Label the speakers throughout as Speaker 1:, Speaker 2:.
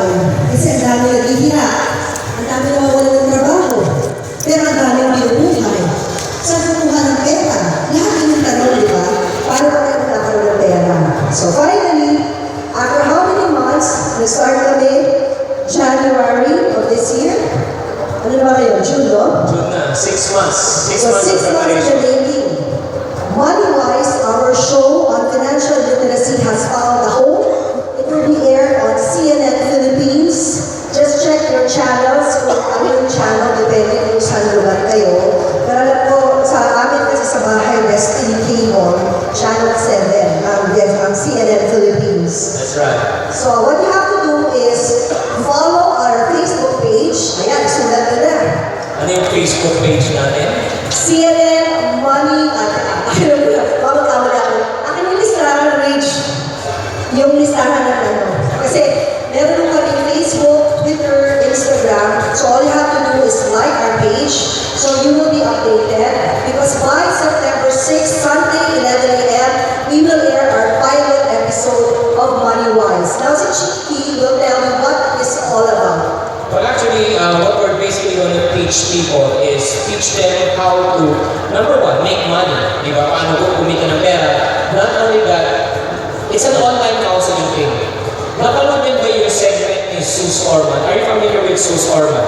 Speaker 1: down. Kasi ang dami naghihira. Ang dami nawawalan ng trabaho. Pero ang dami binubuhay. Saan kukuha ng pera? Lahat yung tanong, di ba? Paano ba tayo nakakaroon ng pera? So finally, after how many months, nag-start kami January of this year. Ano na ba kayo? June, no?
Speaker 2: June na, 6 months. 6
Speaker 1: So
Speaker 2: months
Speaker 1: 6
Speaker 2: of
Speaker 1: months in
Speaker 2: preparation.
Speaker 1: the making. Money-wise, our show on financial literacy has found a home. It will be aired on CNN Philippines. Just check your channels kung ano yung channel, depende kung saan lugar kayo. Pero alam ko, sa amin kasi sa bahay, Destiny Cable, Channel 7, ang CNN Philippines.
Speaker 2: That's right.
Speaker 1: So what you have to do is follow our Facebook page. Ayan, sulat ko na.
Speaker 2: Ano yung Facebook page natin?
Speaker 1: CNN Money at mamagkamali ako. Akin yung listahan ng Rage. Yung listahan ng ano. Kasi meron kami Facebook, Twitter, Instagram. So all you have to do is like our page. So you will be updated. Because by September 6, Sunday, 11 a.m., we will air our pilot episode of Money Wise. Now si Chiki will tell you what it's all about.
Speaker 2: Well, actually, what we're basically going to teach people is teach them how to, number one, make money. Di ba? Paano ko kumita ng pera. Not only that, it's an online counseling thing. Napanood din ba yung segment ni Sus Orman? Are you familiar with Sus Orman?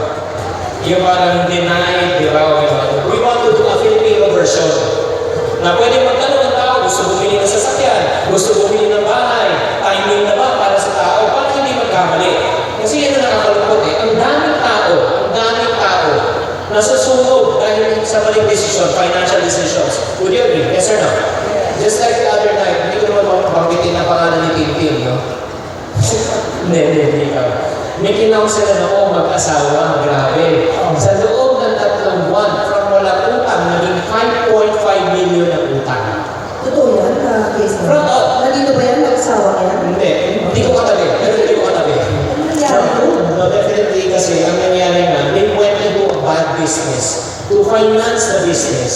Speaker 2: Yung parang denied, di ba? We want to do a Filipino version. Na pwede magtanong ng tao, gusto bumili ng sasakyan, gusto bumili ng bahay, timing na ba para sa tao, paano hindi magkamali? Kasi yan ang nakakalungkot eh. Ang daming tao nasusunog dahil sa maling decision, financial decisions. Would you agree? Yes or no? Just like the other night, hindi ko naman mabanggitin ang pangalan ni Tintin, no? Hindi ka. May kinaw sila na, mag-asawa, grabe. Sa loob ng 3 buwan, from walang utang, naging 5.5 million ang utang.
Speaker 1: Totoo yan, case mo.
Speaker 2: From all.
Speaker 1: Nandito ba yan? Mag-asawa yan?
Speaker 2: Hindi ko katabi. Pero hindi ko katabi. No, definitely kasi ang nangyari na, they went into a bad business to finance the business.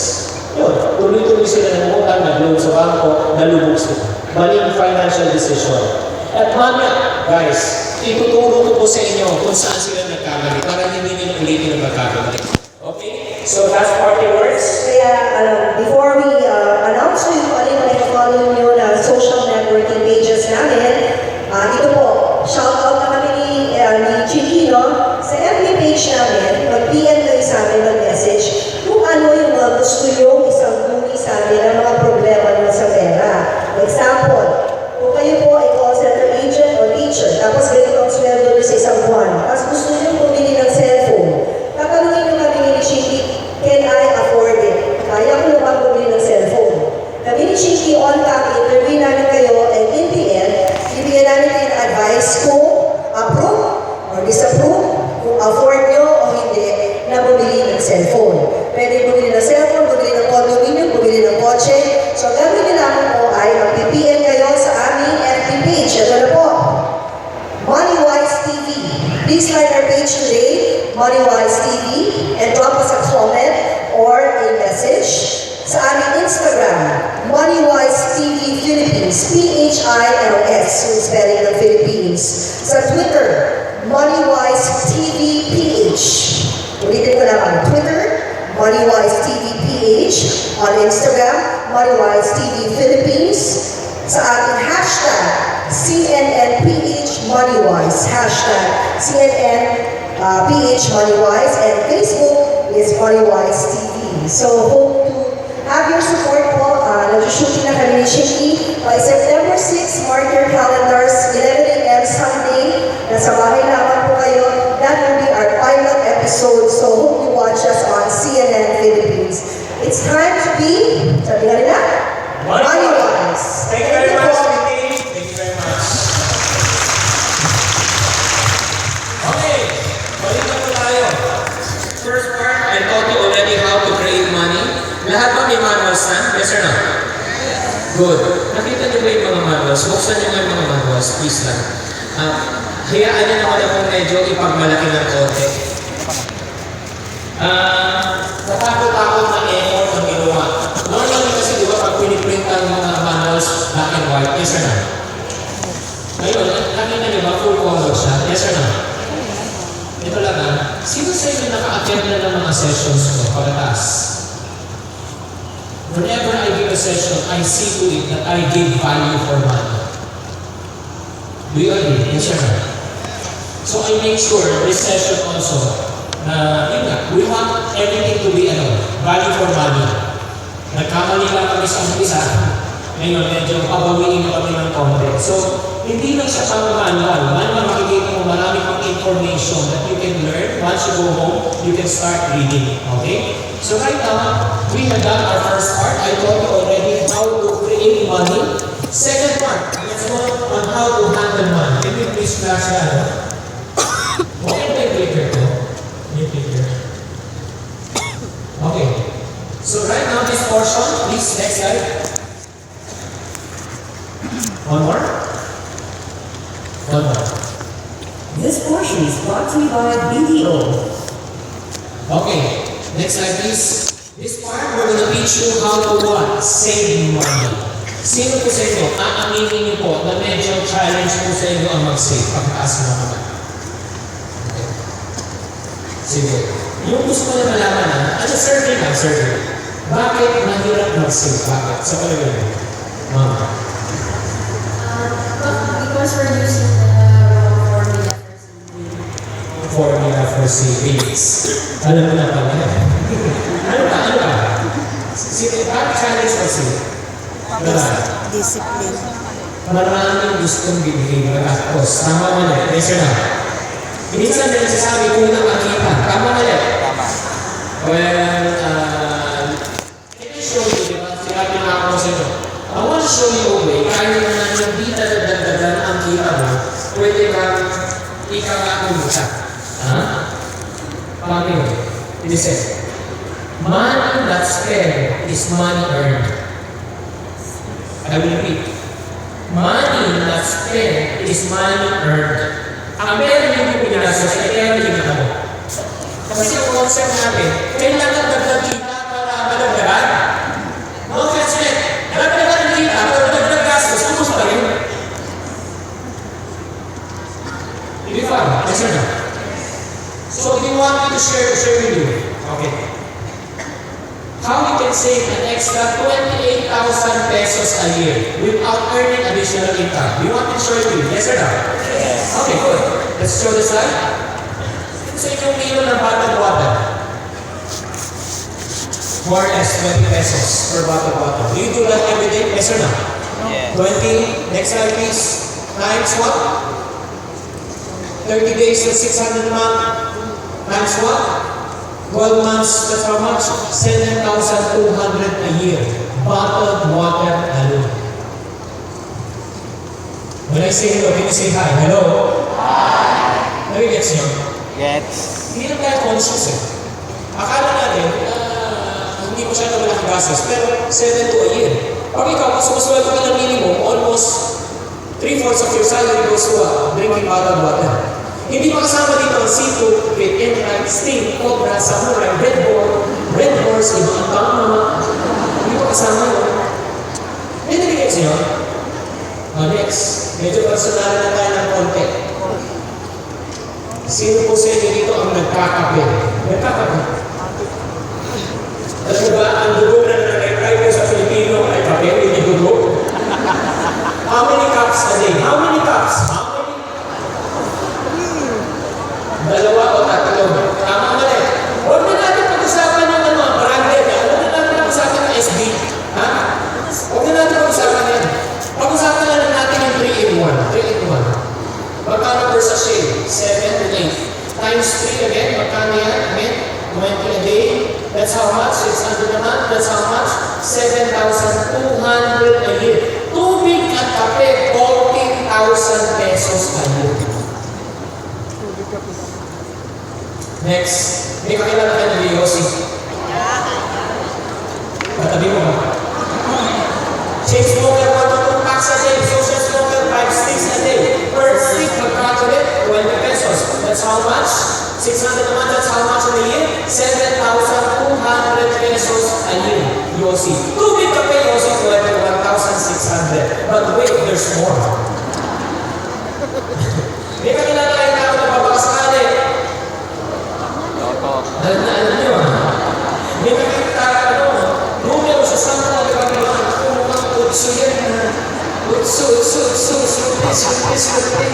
Speaker 2: Yun, tuloy-tuloy sila ng utang, nag-loan sa bangko, nalubog sila. Maling financial decision. At mamaya, guys, ituturo ko po sa inyo kung saan sila nagkamali para hindi nila ulitin ang pagkakamali. Okay? So that's party words.
Speaker 1: Kaya, before we announce to you kung ano yung follow nyo na social networking pages namin, ito po, shoutout na kami ni Chiki, no? Sa FB page namin, mag-PM kayo sa amin, mag-message kung ano yung mga gusto yung isang guni sa amin ang mga problema nyo sa pera. Example, kung kayo po ay call center agent or teacher, tapos ganito ang sweldo nyo sa isang buwan, tapos gusto nyo bumili ng cellphone, tatanungin nyo kami ni Chiki, can I afford it? Kaya ko na bang bumili ng cellphone? Kami ni Chiki, on-time, interview namin kayo, and in the end, bibigyan namin kayo ng advice kung approve or disapprove, kung afford nyo o hindi na bumili ng cellphone. Pwede bumili ng cellphone, bumili ng condominium, bumili ng kotse. So, gagawin nyo namin po ay mag-PPN kayo sa aming FB page. Ito na po, MoneyWise TV. Please like our page today, MoneyWise TV, and drop us a comment or a message sa aming Instagram, MoneyWise TV Philippines, PHILS, yung spelling ng Philippines. Sa Twitter, MoneyWise TV PH. Ulitin ko naman, Twitter, MoneyWise TV PH. On Instagram, MoneyWise TV Philippines. Sa ating hashtag, CNNPH MoneyWise, hashtag CNN PH MoneyWise, and Facebook is MoneyWise TV. So, hope to have your support po. Nag-shooting na kami ni Chiki. By September 6, mark your calendars, 11 a.m. Sunday. Nasa bahay naman po kayo. That will be our pilot episode. So, hope you watch us on CNN Philippines. It's time to be, sabi nga nila, MoneyWise.
Speaker 2: Thank you very much, Tintin. Thank you very much. Okay, balik na po tayo. First part, I taught you already how to create money. Lahat ba may manuals na? Yes or no? Good. Nakita niyo ba yung mga manuals? Buksan niyo nga yung mga manuals, please lang. Hayaan niyo naman akong medyo ipagmalaki ng konti. Natakot-takot na effort ang ginawa. Normally kasi di ba pag piniprint ang mga manuals black and white, yes or no? Ngayon, nakita niyo ba full color siya? siya? Yes or no? Ito lang ah. Sino sa inyo naka-attend na ng mga sessions ko pagkatas? Whenever I give a session, I see to it that I give value for money. Do you agree? Yes or no? So I make sure this session also, yun nga, we want everything to be value for money. Nagkamali lang kami sa umpisa, ngayon medyo pabawiin na kami ng konti. So, hindi lang siya pang manual. Manual makikita mo marami pang information that you can learn. Once you go home, you can start reading. Okay? So right now, we have done our first part. I told you already how to create money. Second part, let's go on how to handle money. Can you please flash that? Okay, may clicker to. May clicker. Okay. So right now, this portion, please, next slide. One more. One more.
Speaker 3: This portion is brought to you by BDO.
Speaker 2: Okay, next slide please. This part, we're going to teach you how to what? Save money. Sino po sa inyo, aaminin niyo po na medyo challenge po sa inyo ang mag-save pagkaas na naman? Okay. Sige. Yung gusto ko na malaman survey lang, survey. Bakit mahirap mag-save? Bakit? Sa palagay mo? Mama.
Speaker 4: Because we're using the
Speaker 2: Formula for savings. Alam mo na pala. Ano pa? Sige, bakit challenge mag-save?
Speaker 5: Discipline.
Speaker 2: Maraming gustong bibigay ng gastos. Tama mali. Yes or no? Minsan din nagsasabi kung nakakita. Tama mali. Well, can I show you, di ba? Sinabi nga ako sa inyo. I want to show you a way. Kahit na hindi dadagdagan ang kita mo, pwede kang ika-kumita. Ha? Paano yun? It is said, money not spent is money earned. I will repeat. Money not spent is money earned. Ang meron yung pinastos ay kaya pinita mo. Kasi yung concept natin, kailangan dagdag kita para madagdagan. No offense yet. Dagdagan ang kita para dagdag gastos. Kung pa rin. Hindi pa. Yes or no? So if you want me to share with you. Okay. How you can save an extra 28,000 pesos a year without earning additional income. You want me to show you? Yes or no? Yes. Okay, good. Let's show the slide. So if you kilo ng bottled water, more or less 20 pesos per bottled water. Do you do that every day? Yes or no?
Speaker 5: Yes.
Speaker 2: 20, next slide please. Times what? 30 days and 600 a month. Times what? 12 months, that's how much? 7,200 a year. Bottled water alone. When I say hello, can you say hi? Hello? Hi! Nari-gets nyo?
Speaker 5: Gets.
Speaker 2: Hindi na tayo conscious eh. Akala natin, hindi mo siya naman nakagastos, pero 7 to a year. Pag ikaw, kung sumusweldo ka ng minimum, almost 3/4 of your salary goes to drinking bottled water. Hindi pa kasama dito ang seafood, with enrite, sting, cobra, samurai, red horse, ibang tama. Hindi pa kasama yun. May nag-gets nyo? Next, medyo personal na tayo ng konti. Sino po sa inyo dito ang nagkakape? Nagkakape. Alam mo ba, ang dugo na nag-retrive sa Filipino ay kape, hindi dugo? How many cups a day? How many cups? Dalawa o tatlo. Tama mali. Huwag na natin pag-usapan ng branded. Huwag na natin pag-usapan ng SB. Ha? Huwag na natin pag-usapan yan. Pag-usapan na lang natin yung 3-in-1. 3-in-1. Magkano per sachet? 7 to 8. Times 3 again. Magkano yan? Again? 20 a day. That's how much? 600 a month. That's how much? 7,200 a year. Tubig at kape, 40,000 pesos a year. Next, may kakilala kayo ng Yossi. Katabi mo ba? Chain smoker, 1 to 2 packs a day. Social smoker, 5 sticks a day. Per stick, magkano ulit? 20 pesos. That's how much? 600 a month, that's how much in a year? 7,200 pesos a year. Yossi. Tubig ka pa Yossi, 1,600. But wait, there's more. May kakilala kayo is your thing.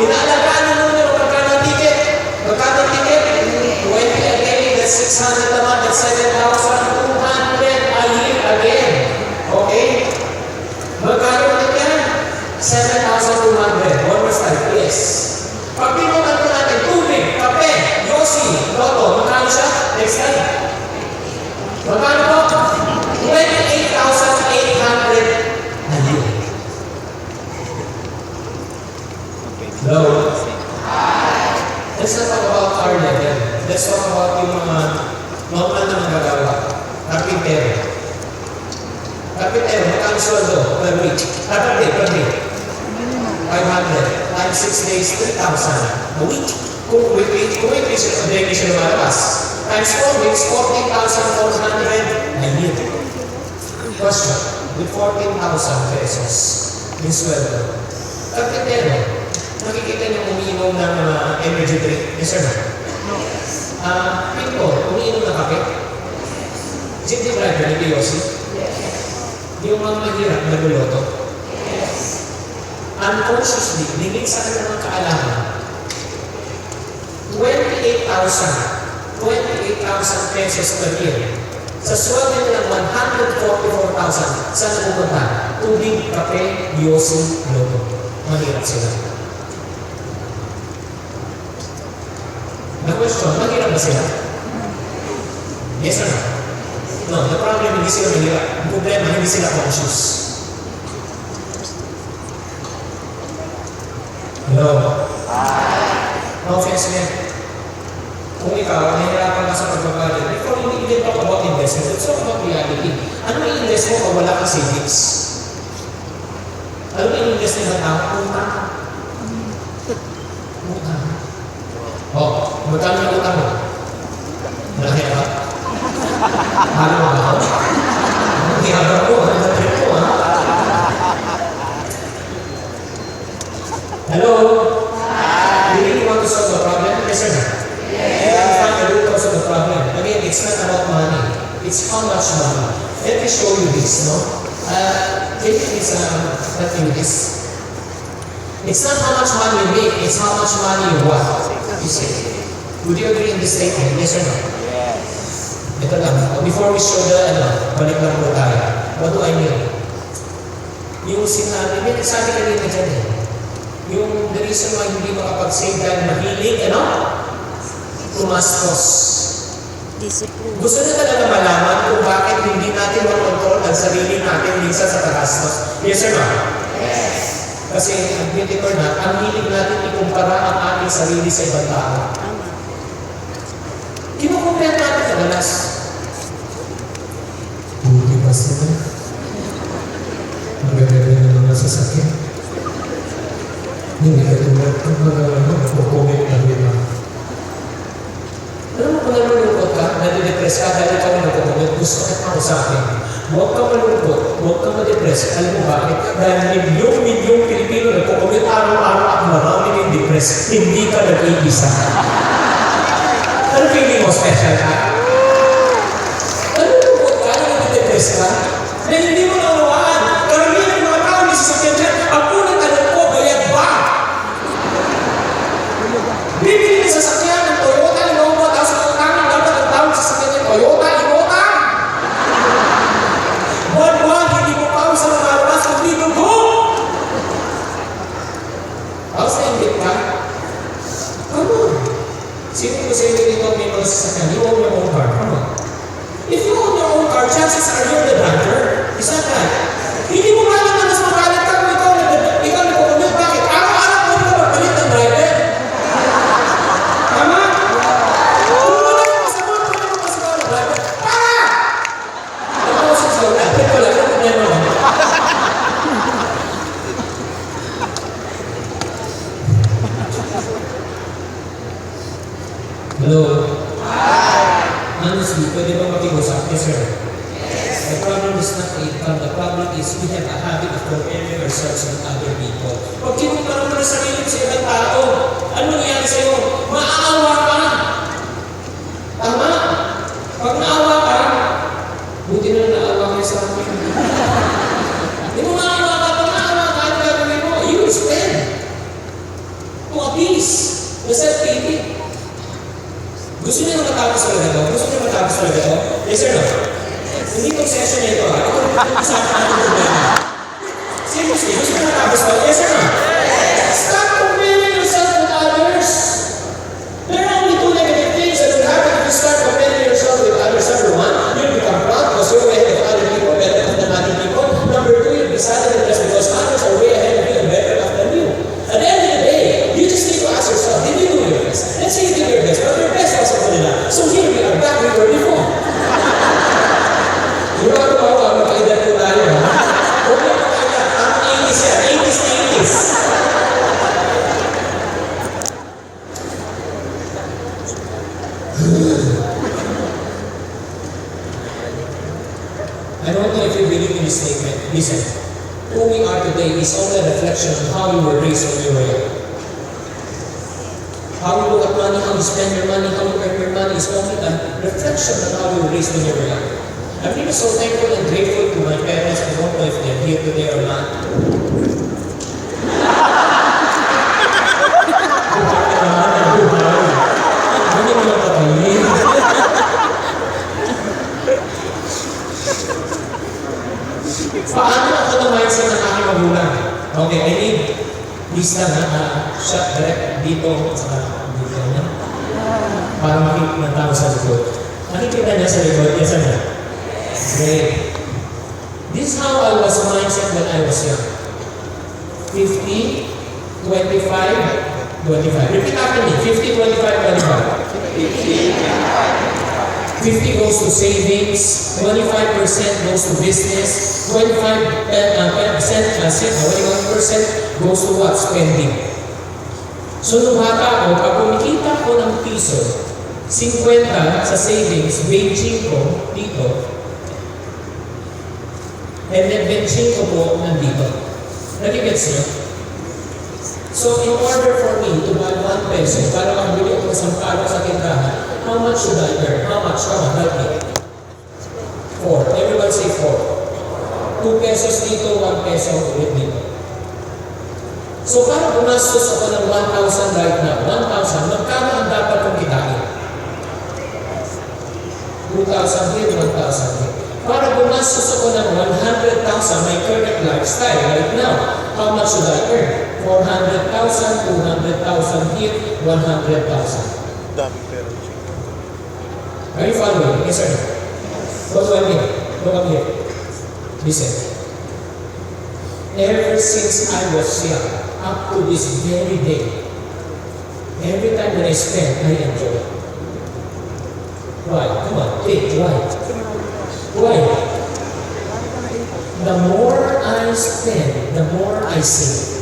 Speaker 2: Inaalagaan na nun yung magkano ang ticket. Magkano ang ticket? 20 a day, that's 600 naman, that's 7,200 a year again. Okay? Magkano ang ticket? 7,200. One more slide, please. Pag pinutan ko natin, tubig, kape, yosi, loto, magkano siya? Next slide. Magkano po? 28,800 a year. Hello? Let's not talk about our level. Let's talk about yung mga normal na magagawa. Carpintero. Carpintero, magkano sweldo per week? Per day. 500 times 6 days, 3,000 a week. Kung weekly siya lumalabas. Times 4 weeks, 14,400 a year. Question, with 14,000 pesos yung sweldo. Carpintero, nakikita niyo umiinom ng energy drink. Yes sir, pintor, umiinom ng kape. Jeepney driver, hindi Yossi? Yung mga mahirap na luluto. Unconsciously, nilink sa kanya ng kaalaman. 28,000 pesos per year. Sa sweldo nilang 144,000, saan napupunta? Tubig, kape, Yossi, loto. Mahirap sila. The question, mahirap ba sila? Yes or no? No, the problem, hindi sila mahirap. Ang problema, hindi sila conscious. Hello? No offense man. Kung ikaw, nahihirapan ka sa pagbabalik, before you even talk about investment, let's talk about reality. Ano yung invest mo kung wala kang savings? Ano yung invest mo ng tao? Utang. Utang. Oh, magkano yung utang mo? Malaki na ba? Halo mo ba ako? Hindi habang ko, ano na trip ko, ha? Hello? Do you really want to solve the problem? Yes or no? You can find the root cause of the problem. Again, it's not about money. It's how much money. Let me show you this, no? Can you please let me this? It's not how much money you make, it's how much money you want. You see? Would you agree in this statement? Yes or no? Yes. Ito lang. Before we show the, balik lang po tayo. What do I mean? Yung sinabi, may nagsabi ka rin na dyan eh. Yung the reason why hindi makapag-save dahil mahilig, tumastos.
Speaker 5: Discipline.
Speaker 2: Gusto na talaga malaman kung bakit hindi natin makontrol ang sarili natin minsan sa tagastos. Yes or no? Yes. Kasi, admit it or not, ang hilig natin ikumpara ang ating sarili sa ibang tao.
Speaker 5: Tama.
Speaker 2: Kinukumpare natin kadalas. Buti ba sila? Magaganda na naman sa sakit. Hindi ka tulad kung mag-comment lang nila. Alam mo kung nalulungkot ka, nadidepress ka dahil ikaw na nagkukumit, gusto ka ako sa akin. Huwag ka malungkot, huwag ka madepress. Alam mo bakit? Dahil milyong Pilipino nagkukumit araw-araw at marami yung depress. Hindi ka nag-iisa. Ano feeling mo? Special ka? Nalulungkot ka, nadidepress ka? Na hindi mo nawawaan. Karamihan ng mga tao, may sasakyan dyan. Ang unang tanong ko, bayad ba? Bibili ng sasakyan ng Toyota, Innova, tapos ang utangin, dapat ang tawag sa sasakyan ng Toyota, Innova. Buwan-buwan, hindi mo pa sa mga armas kung di dugo. Tapos na-invite ka? Come on. Sino ko sa inyo dito may mga sasakyan? You own your own car. Come on. If you own your own car, chances are you're the driver. Is that right? Hindi mo kaya na mas magalit ka kung ikaw nagkukumit. Bakit? Araw-araw mo ikaw magpalit ng driver. Tama? Kung wala yung masama, kung wala yung masama ng driver, para! Ano ko sa sauna? Pero wala ka problema mo. Hello? Honestly, pwede ba makiusap? Yes, sir. The problem is not income. The problem is we have a habit of comparing ourselves with other people. Pag kinumpara mo na sarili sa ibang tao, ano nangyari sa'yo? Maaawa ka. Tama? Pag naawa ka, buti na naawa kayo sa akin. Hindi mo maawa ka. Pag naawa ka, ano gagawin mo? You will spend. The self-pity. Gusto niyo matapos talaga ito? Gusto niyo matapos talaga ito? Yes or no? Hindi itong session na ito ha. Ito usapan natin problema. Seriously, gusto niyo matapos ito? Yes or no? Stop comparing yourself with others. There are only two negative things that will happen if you start comparing yourself with others. Number one, you'll become proud because you're way ahead of other people, better off than other people. Number two, you'll be saddened just because others are way ahead of you and better off than you. At the end of the day, you just need to ask yourself, did you do your best? Let's say you did your best, but your best wasn't good enough. So here we are back we were before. Di ba tumawa, makaedad po tayo ha? Huwag mo makaedad, ang 80s yan, 80s na 80s. I don't know if you believe in this statement. Listen, who we are today is only a reflection of how you were raised when you were young. How you look at money, how you spend your money, how you earn your money is only a reflection of how you were raised when you were young. I'm really so thankful and grateful to my parents. I don't know if they're here today or not. Hindi mo lang patayin. Paano ako ng mindset ng aking magulang? Okay, I need this lang ha, shot direct dito sa dito niya. Para makikita ng tao sa likod. Nakikita niya sa likod, yes or no? Great. This is how I was mindset when I was young. 50, 25, 25. Repeat after me. 50, 25, 25. 50 goes to savings, 25% goes to business, 25% goes to what? Spending. So nung bata ako, pag kumikita ko ng piso, 50 sa savings, 25 dito, and then 25 po nandito. Nagigets niyo? So in order for me to buy 1 peso, para makabili ako ng sampalo sa tindahan, how much should I earn? How much? Come on, help me. 4. Everyone say 4. 2 pesos dito, 1 peso ulit dito. So para gumastos ako ng 1,000 right now, 1,000, magkano ang dapat kong kitain? 2,000 here, 1,000 here. Para gumastos ako ng 100,000, my current lifestyle right now, how much should I earn? 400,000, 200,000 here, 100,000. Are you following? Yes or no? What do I mean? Look up here. Listen. Ever since I was young, up to this very day, every time when I spend, I enjoy. Why? Come on, think. Why? Why? The more I spend, the more I save.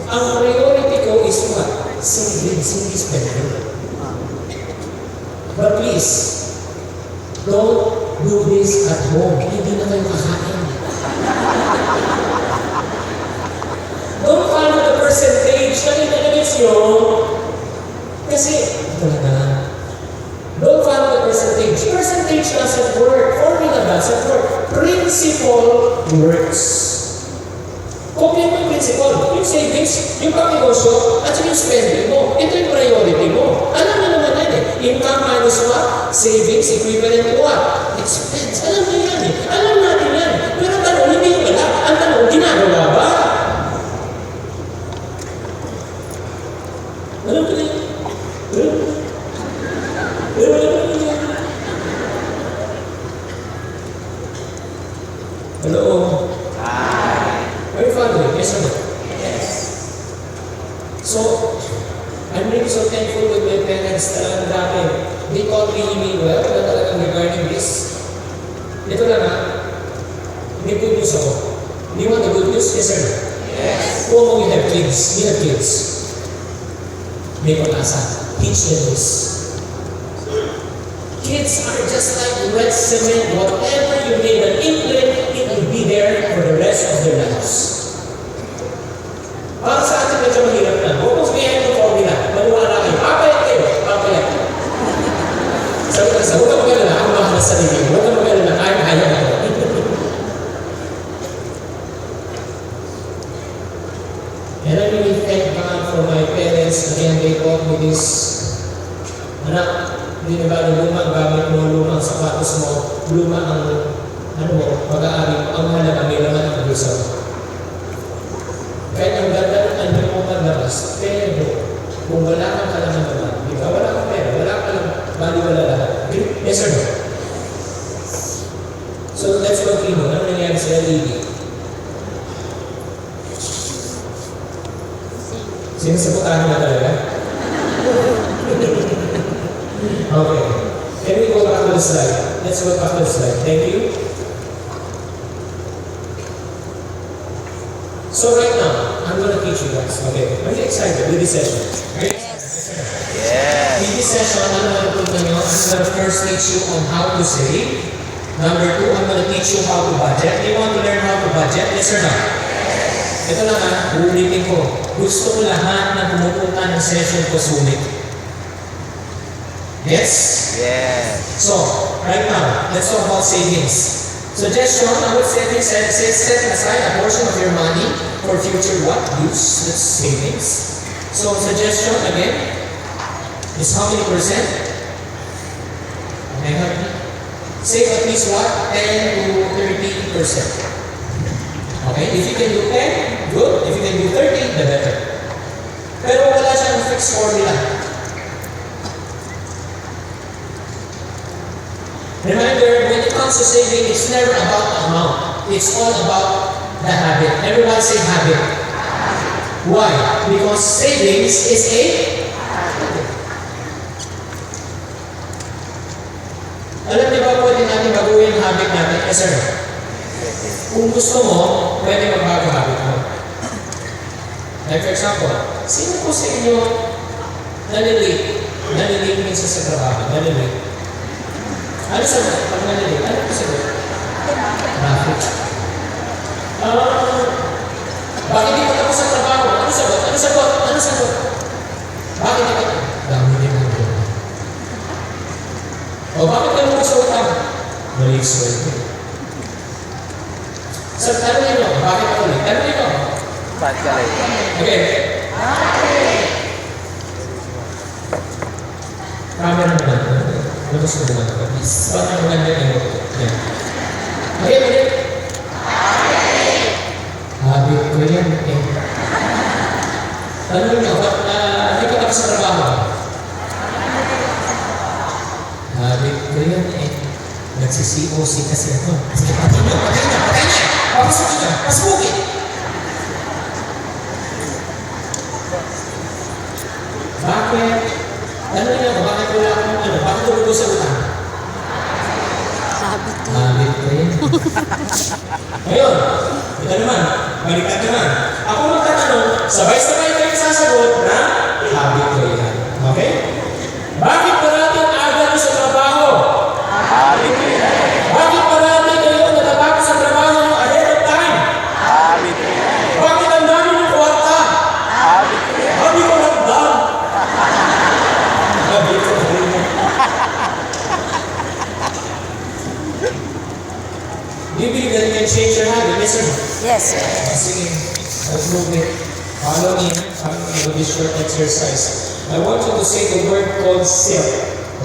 Speaker 2: Ang priority ko is what? Saving, hindi spending. But please, don't do this at home. Hindi na kayo kakain. Don't follow the percentage. Nagigits yun. Kasi, ito na. Don't follow the percentage. Percentage doesn't work. Formula doesn't work. Principle works. Kopya mo yung principle. Yung savings, yung pag-negosyo, at yung spending mo. Ito yung priority mo. Alam mo naman yan eh. Income minus what? Savings equivalent to what? Expense. Alam mo yan eh. Alam natin yan. Pero ang tanong, hindi yung wala. Ang tanong, ginagawa ba? Alam mo yan? Pero wala mo yan. Hello? Are you following? Yes or no? Yes. So, I'm really so thankful with my parents talagang dati. They taught me well na talagang regarding this. Ito lang ha. May good news ako. Do you want the good news? Yes or no? Yes. Kung we have kids, we have kids. May pag-asa. Teach them this. Kids are just like wet cement. Whatever you made an imprint, it will be there for the rest of their lives. Para sa atin medyo mahirap na. Huwag mong sabihin yung formula. Maniwala kayo. Papayat kayo. Papayat. Sabi ka sa huwag ka mag-alala. Ang mahal sa sarili. Huwag ka mag-alala. Kaya na ito. And I really thank God for my parents again, they taught me this. Anak, hindi na ba luma, gamit mo luma ang sapatos mo, luma ang pag-aari mo, ang mahalaga may laman ang bulsa mo. Kahit ang ganda ng ano mo paglabas, pero kung wala kang kalaman naman, di ba? Wala kang pera, wala kang baliwala lahat. Yes or no? So let's continue. Ano nangyari sa LED? Sinasabutan na talaga? Okay. Can we go back to the slide? Let's go back to the slide. Thank you. So right now, I'm going to teach you guys. Okay. Are you excited with this session? Are you excited?
Speaker 5: Yes.
Speaker 2: In this session, I'm going to first teach you on how to save. Number 2, I'm going to teach you how to budget. Do you want to learn how to budget? Yes or no? Ito lang uulitin ko. Gusto ko lahat na pumupunta ng session ko sulit. Yes?
Speaker 5: Yes.
Speaker 2: So, right now, let's talk about savings. Suggestion, I would say this, set aside a portion of your money for future what? Use. That's savings. So, suggestion again is how many percent? Okay, help me. Save at least what? 10 to 30%. Okay, if you can do 10, good. If you can do 30, the better. Pero wala siyang fixed formula. Remember, when it comes to saving, it's never about the amount. It's all about the habit. Everyone say habit. Why? Because savings is a habit. Alam niyo ba pwede natin baguhin ang habit natin? Yes, sir. Kung gusto mo, pwede magbago habit mo. Like for example, sino po sa inyo nalilate minsan sa trabaho? Nalilate. Ano sagot? Pag nalilate, ano po sagot? Traffic. Bakit di pa tapos sa trabaho? Ano sagot? Ano sagot? Ano sagot? Bakit di pa? Dami din mo. O bakit ka mo sa utang? Maliit sweldo. So, tanongin mo, bakit ako ulit? Tanongin mo.
Speaker 5: Bakit ka late?
Speaker 2: Okay. Camera naman. Labas ko naman ako. Bakit ang maganda yung yan. Okay, ulit. Habit ko yan eh. Tanongin mo, hindi ka tapos sa trabaho. Habit ko yan eh. Nagsi-COC kasi ako. Sige, patay niyo. Papasok niyo. Pasukin. Bakit? Ano niyo? Bakit wala akong ano? Bakit tulugo sa utang?
Speaker 5: Habit ko.
Speaker 2: Habit ko yan. Ngayon, ito naman. Baliktad naman. Ako magtatanong, sabay-sabay kayo sasagot na habit ko yan. Okay? Bakit parating aga sa trabaho?
Speaker 5: Habit ko yan.
Speaker 2: Bakit marami kayo natatapos sa trabaho ng ahead of time?
Speaker 5: Habit ko yan.
Speaker 2: Bakit ang dami ng kwarta?
Speaker 5: Habit ko yan.
Speaker 2: Habi ko lang daw. Habi ko lang. Bibili ka rin change your habit, yes sir?
Speaker 5: Yes.
Speaker 2: Sige, let's move it. Follow me. I'm going to do this short exercise. I want you to say the word called silk.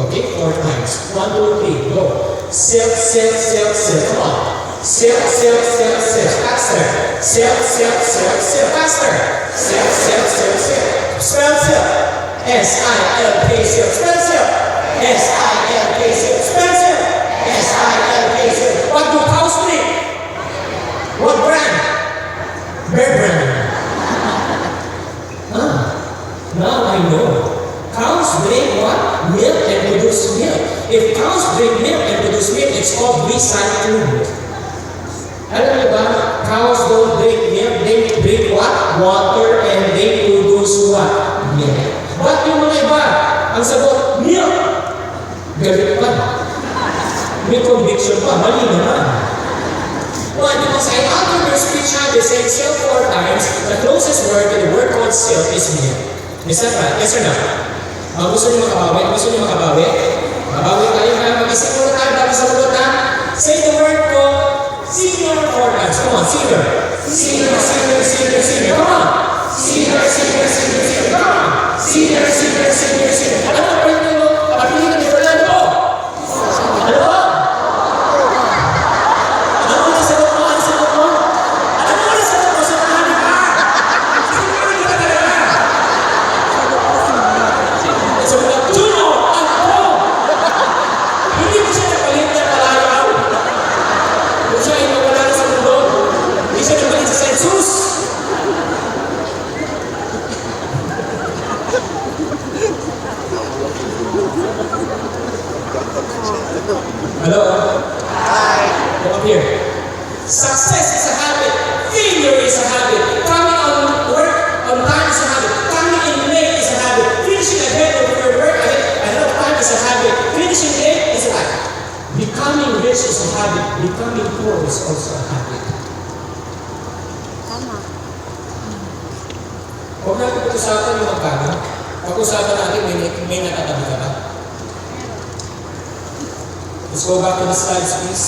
Speaker 2: Okay, 4 times. 1, 2, 3, go. Silk, silk, silk, silk. Come on. Silk, silk, silk, silk. Faster. Silk, silk, silk, silk. Faster. Silk, silk, silk, silk. Spell silk. S-I-L-K, silk. Spell silk. S-I-L-K, silk. Spell silk. S-I-L-K, silk. What do cows drink? What brand? Bear brand. Now I know. Cows drink what? Milk and produce milk. If cows drink milk and produce milk, it's called recycling. Alam niyo ba? Cows don't drink milk. They drink what? Water, and they produce what? Milk. Ba't yung mga iba? Ang sagot, milk. Galit pa. May conviction pa. Mali naman. Why? Because I altered your speech habit saying silk 4 times. The closest word to the word called silk is milk. Is that right? Yes or no? Gusto niyo makabawi? Gusto niyo makabawi? Mabawi tayo na mag-isip muna tayo bago sa mulut na. Say the word ko, senior 4 times. Come on, senior. Senior, senior, senior, senior. Come on. Senior, senior, senior, senior. Come on. Senior, senior, senior, senior. Ano ang pwede mo? Kapilihan ni Fernando. Ano ba? Ano ang sagot mo? Ano sagot mo? Ano ang sagot mo? Sabahan ka! Senior ka talaga! Sabi na, Juno! Ano? Hindi mo siya napalit ng palayaw. Kung siya ay mawala na sa mundo, hindi siya napalit sa census. Hello? Hi. Come up here. Success is a habit. Failure is a habit. Coming on work on time is a habit. Coming in late is a habit. Finishing ahead of your work ahead of time is a habit. Finishing late is a habit. Becoming rich is a habit. Becoming poor is also a habit.
Speaker 4: Tama.
Speaker 2: Huwag natin pag-usapan yung magkano. Pag-usapan natin may nakatabi ka ba? Let's go back to the slides, please.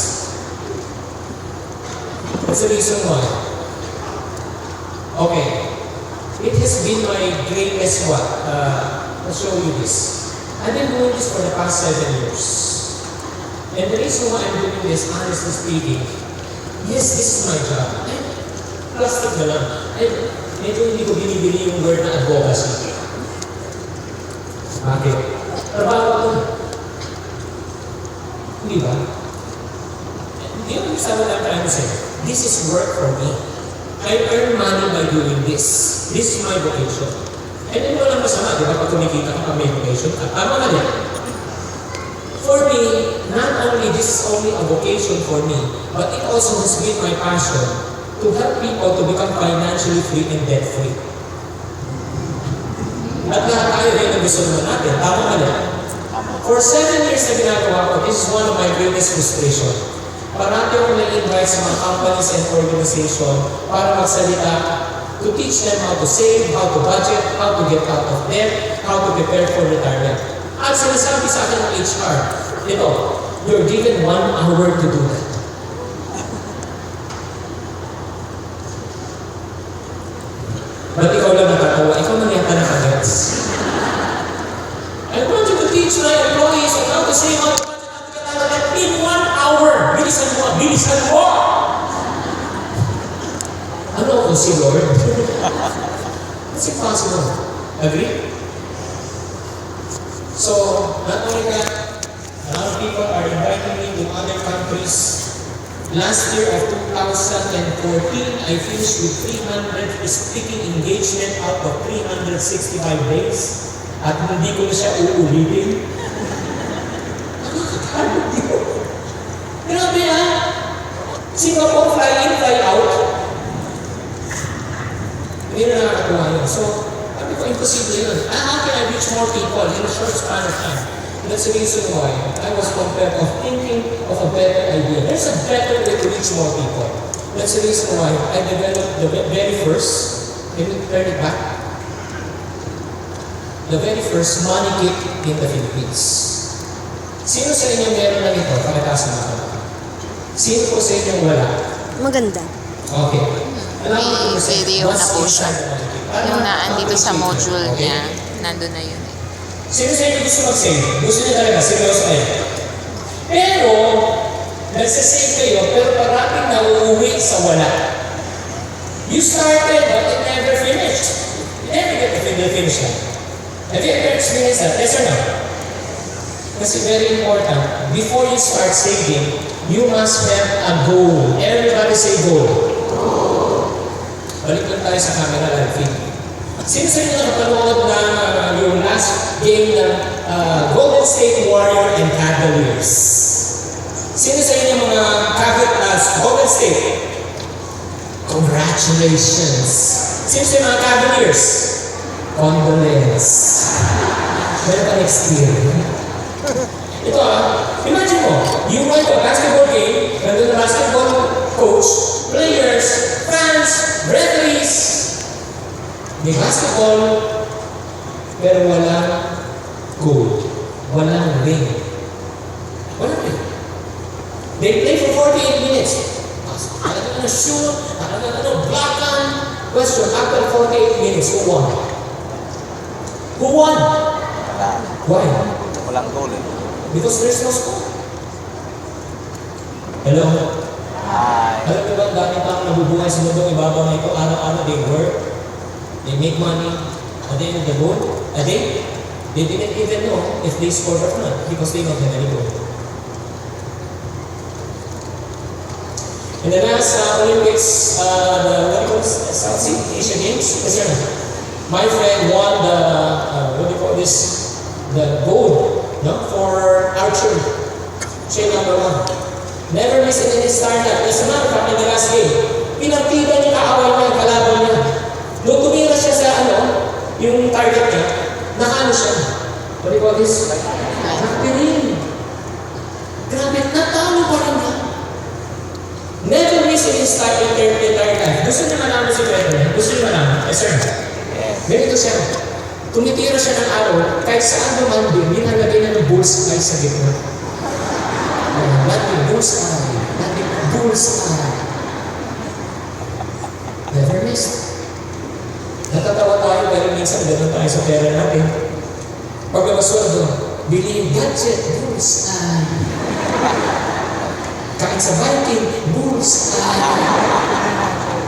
Speaker 2: That's the reason why. Okay. It has been my greatest what? I'll show you this. I've been doing this for the past 7 years. And the reason why I'm doing this, honestly speaking, yes, this is my job. And plastic na lang. And medyo hindi ko binibili yung word na advocacy. Bakit? Trabaho ko. Di ba? Hindi ako sabi na trying to say, this is work for me. I earn money by doing this. This is my vocation. And then walang masama, di ba? Pag kumikita ka may vocation ka, tama na yan. For me, not only this is only a vocation for me, but it also has been my passion to help people to become financially free and debt-free. At lahat tayo rin ang gusto naman natin, tama na yan. For 7 years na ginagawa ko, this is one of my greatest frustration. Parati ako na-invite sa mga companies and organization para magsalita to teach them how to save, how to budget, how to get out of debt, how to prepare for retirement. At sinasabi sa akin ng HR, ito, you're given 1 hour to do that. Ba't ikaw lang natatawa? Ikaw man yata nakagets. I want you to teach my employees on how to save, how to budget, how to get out of debt in 1 hour. Bilisan mo, bilisan mo! Ano ako si Lord? It's impossible. Agree? So, not only that, a lot of people are inviting me to other countries. Last year of 2014, I finished with 300 speaking engagement out of 365 days. At hindi ko na siya uulitin. Grabe ha? Singapore, fly in, fly out. Hindi na nakakatuwa yun. So, sabi ko, imposible yun. How can I reach more people in a short span of time? That's the reason why I was compelled of thinking of a better idea. There's a better way to reach more people. That's the reason why I developed the very first, can you turn it back? The very first money kit in the Philippines. Sino sa inyo meron na nito? Pakitaas na ako. Sino po sa inyo wala?
Speaker 6: Maganda.
Speaker 2: Okay. Alam mo kung
Speaker 7: May video na po siya. Yung naandito sa module
Speaker 2: Okay.
Speaker 7: niya, nandun na yun.
Speaker 2: Sino sa inyo gusto mag-save? Gusto niyo talaga, seryoso kayo. Pero, nagsasave kayo, pero parating nauuwi sa wala. You started, but it never finished. You never get to finish that. Have you ever experienced that? Yes or no? Kasi very important, before you start saving, you must have a goal. Everybody say goal. Balik lang tayo sa camera live feed. Sino sa inyo nakapanood ng yung last game ng Golden State Warrior and Cavaliers? Sino sa inyo mga Golden State? Congratulations! Sino sa mga Cavaliers? Condolence. Meron ka next year. Ito imagine mo, you went to a basketball game, nandun na basketball coach, players, fans, referees, may basketball, pero walang goal. Walang ring. Walang ring. They play for 48 minutes. Talagang shoot, talagang block on. Question, after 48 minutes, who won? Who won?
Speaker 5: Wala.
Speaker 2: Why?
Speaker 5: Walang goal eh.
Speaker 2: Because there's no score. Hello?
Speaker 5: Ay.
Speaker 2: Alam niyo ba ang dami taong nabubuhay sa mundong ibabaw na ito, araw-araw they work, they make money, at the end of the goal, they didn't even know if they scored or not because they don't have any goal. In the last Olympics, Southeast Asian Games, my friend won the, what do you call this, the gold, no, for archery. Siya yung number 1. Never miss it in his startup. As a matter of fact, in the last game, pinagtigan niya kaaway niya, yung kalaban niya. Nung tumira siya sa yung target niya, nakaano siya. What do you call this? Nakapirin. Grabe, natalo pa rin niya. Never miss in his entire life. Gusto niya malaman si Pedro. Gusto niya malaman. Yes, sir. Ganito siya. Tumitira siya ng araw, kahit saan naman din, nilalagay na ng bullseye sa gitna. Natin bullseye. Natin bullseye. Never miss. Natatawa tayo pero minsan ganun tayo sa pera natin. Pag namasweldo, bili yung gadget, bullseye. Kain sa Viking, bullseye.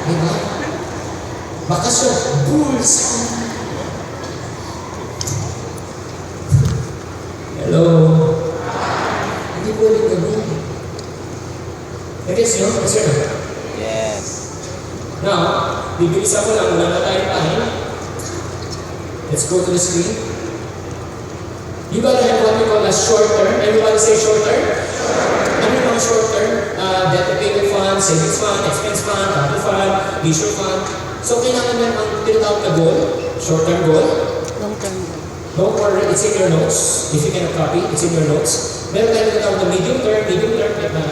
Speaker 2: Diba? Bakasyon, bullseye. Hello? Hindi po ulit gano'n. Nag-guess nyo? Yes, sir.
Speaker 5: Yes.
Speaker 2: Now, bibilisan ko lang, wala na tayong time. Let's go to the screen. You gotta have what we call a short term. Everybody say short term? Ano yung mga short term? Debt repayment fund, savings fund, expense fund, capital fund, leisure fund. So, kailangan meron ang tinatawag na goal, short term goal.
Speaker 7: Long-term goal.
Speaker 2: Don't worry, it's in your notes. If you cannot copy, it's in your notes. Meron tayo tinatawag na medium term,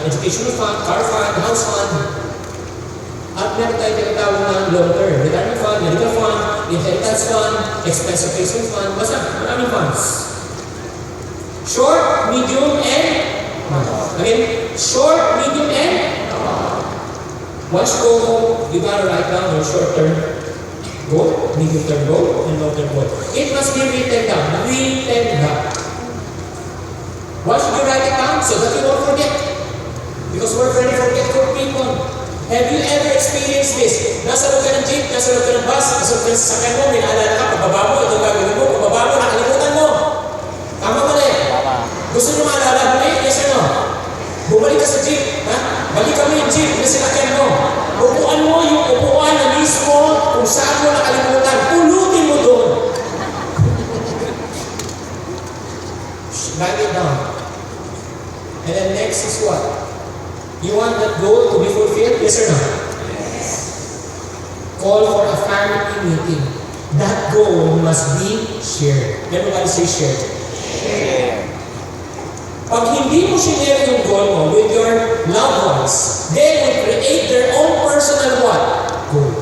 Speaker 2: educational fund, car fund, house fund. At meron tayo tinatawag na long term, retirement fund, medical fund, inheritance fund, expense replacement fund. Basta, maraming funds. Short, medium, and again, short, medium, and once you go home, you gotta write down your short term goal, medium term goal, and long term goal. It must be written down. Written down. Why should you write it down? So that you won't forget. Because we're very forgetful people. Have you ever experienced this? Nasa loob ka ng jeep, nasa loob ka ng bus, nasa loob ka ng sasakyan mo, may naalala ka, pagbaba mo, itong gagawin mo, pagbaba mo, nakalimutan mo. Tama ba na eh?
Speaker 5: Tama.
Speaker 2: Gusto nyo maalala mo na eh? Yes or no? Bumalik ka sa jeep, ha? Balikan mo yung jeep na sinakyan mo. Upuan mo yung upuan na mismo kung saan mo nakalimutan. Pulutin mo doon. Write it down. And then next is what? You want that goal to be fulfilled? Yes or no?
Speaker 5: Yes.
Speaker 2: Call for a family meeting. That goal must be shared. Everybody say shared.
Speaker 5: Share.
Speaker 2: Pag hindi mo share yung goal mo with your loved ones, they will create their own personal what? Goal.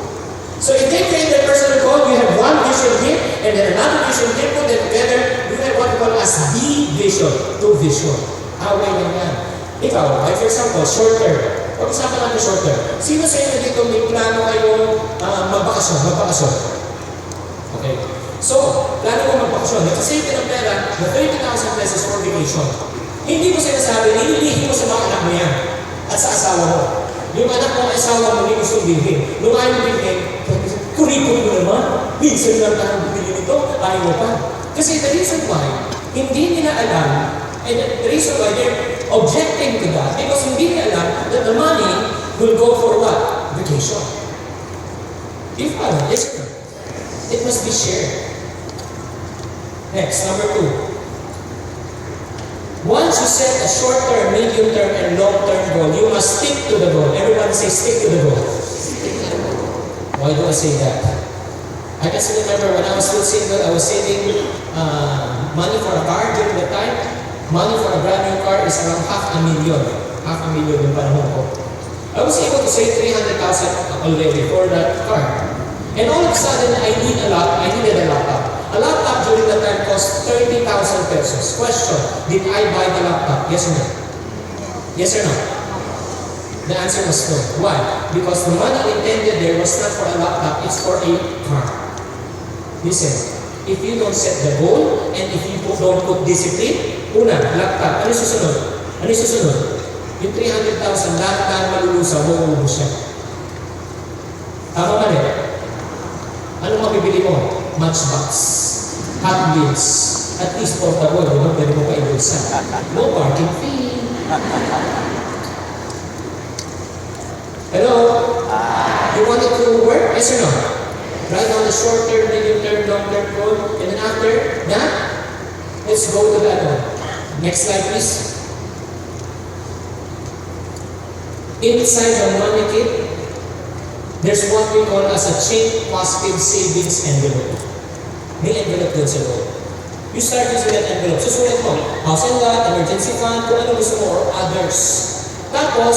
Speaker 2: So if they create their personal goal, you have one vision here, and then another vision here, put them together, you have what we call as the vision, two vision. Away lang yan. Ikaw, like for example, short term. Pag-usapan natin short term. Sino sa inyo dito may plano kayong magbakasyon? Okay. So, plano mo magbakasyon. Nakasave ka ng pera na 30,000 pesos for vacation. Hindi mo sinasabi, nililihin mo sa mga anak mo yan at sa asawa mo. Yung anak mo, asawa mo, hindi gusto bilhin. Nung ayaw mo bilhin, kurikul mo naman. Minsan lang tayo bibili nito, ayaw mo pa. Kasi the reason why, hindi nila alam, and the reason why they're objecting to that, because hindi nila alam that the money will go for what? Vacation. If yes or no? It must be shared. Next, number 2. Once you set a short-term, medium-term, and long-term goal, you must stick to the goal. Everybody say, stick to the goal. Why do I say that? I can still remember when I was still single, I was saving money for a car during the time. Money for a brand new car is around $500,000. $500,000 yung panahon ko. I was able to save 300,000 already for that car. And all of a sudden, I needed a laptop. A laptop during that time cost 30,000 pesos. Question, did I buy the laptop? Yes or no? Yes or no? The answer was no. Why? Because the money intended there was not for a laptop, it's for a car. Listen, if you don't set the goal, and if you don't put discipline, una, lakta. Ano susunod? Ano susunod? Yung 300,000, lahat na malulusaw, mauubos siya. Tama ba rin? Ano mabibili mo? Matchbox, Hot Wheels, at least portable, di ba? Pwede mo pa ibulsa. No parking fee. Hello? You want it to work? Yes or no? Write down the short term, medium term, long term goal, and then after that, let's go to the other one. Next slide, please. Inside the money kit, there's what we call as a chain positive savings envelope. May envelope doon sa loob. You start using that envelope. Susulat mo, house and lot, emergency fund, kung ano gusto mo, or others. Tapos,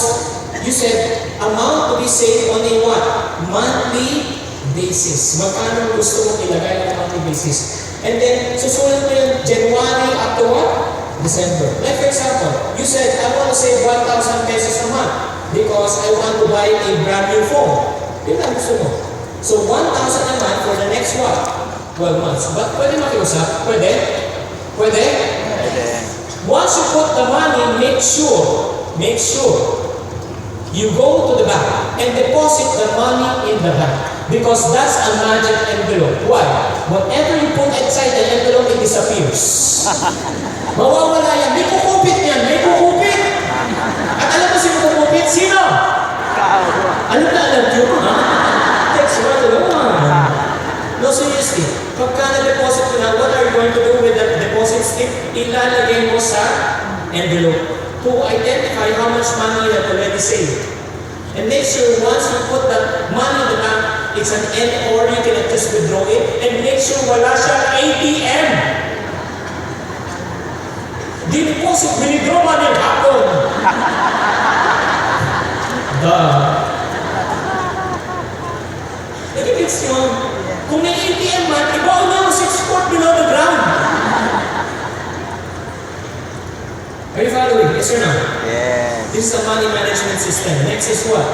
Speaker 2: you said, amount to be saved on a what? Monthly basis. Magkano gusto mong ilagay on a monthly basis? And then, susulat mo yung January up to what? December. Like for example, you said, I want to save 1,000 pesos a month because I want to buy a brand new phone. Yun ang gusto mo. So, 1,000 a month for the next what? 12 months. But pwede makiusap? Pwede? Pwede?
Speaker 5: Pwede.
Speaker 2: Once you put the money, make sure you go to the bank and deposit the money in the bank. Because that's a magic envelope. Why? Whatever you put inside the envelope, it disappears. Mawawala yan. May kukupit yan. May kukupit. At alam mo sino kukupit? Sino? Alam na alam nyo, ha? Text mo ito naman. No, seriously. Pagka na-deposit mo na, what are you going to do with that deposit slip? Ilalagay mo sa envelope to identify how much money you have already saved. And make sure once you put the money in the bank, it's an end or you cannot just withdraw it. And make sure wala siyang ATM. Di-deposit, withdraw man yung hapon. Duh. Nagigits yun. Kung may ATM man, ibaw na mo 6 foot below the ground. Are you following? Yes or no?
Speaker 5: Yes.
Speaker 2: This is a money management system. Next is what?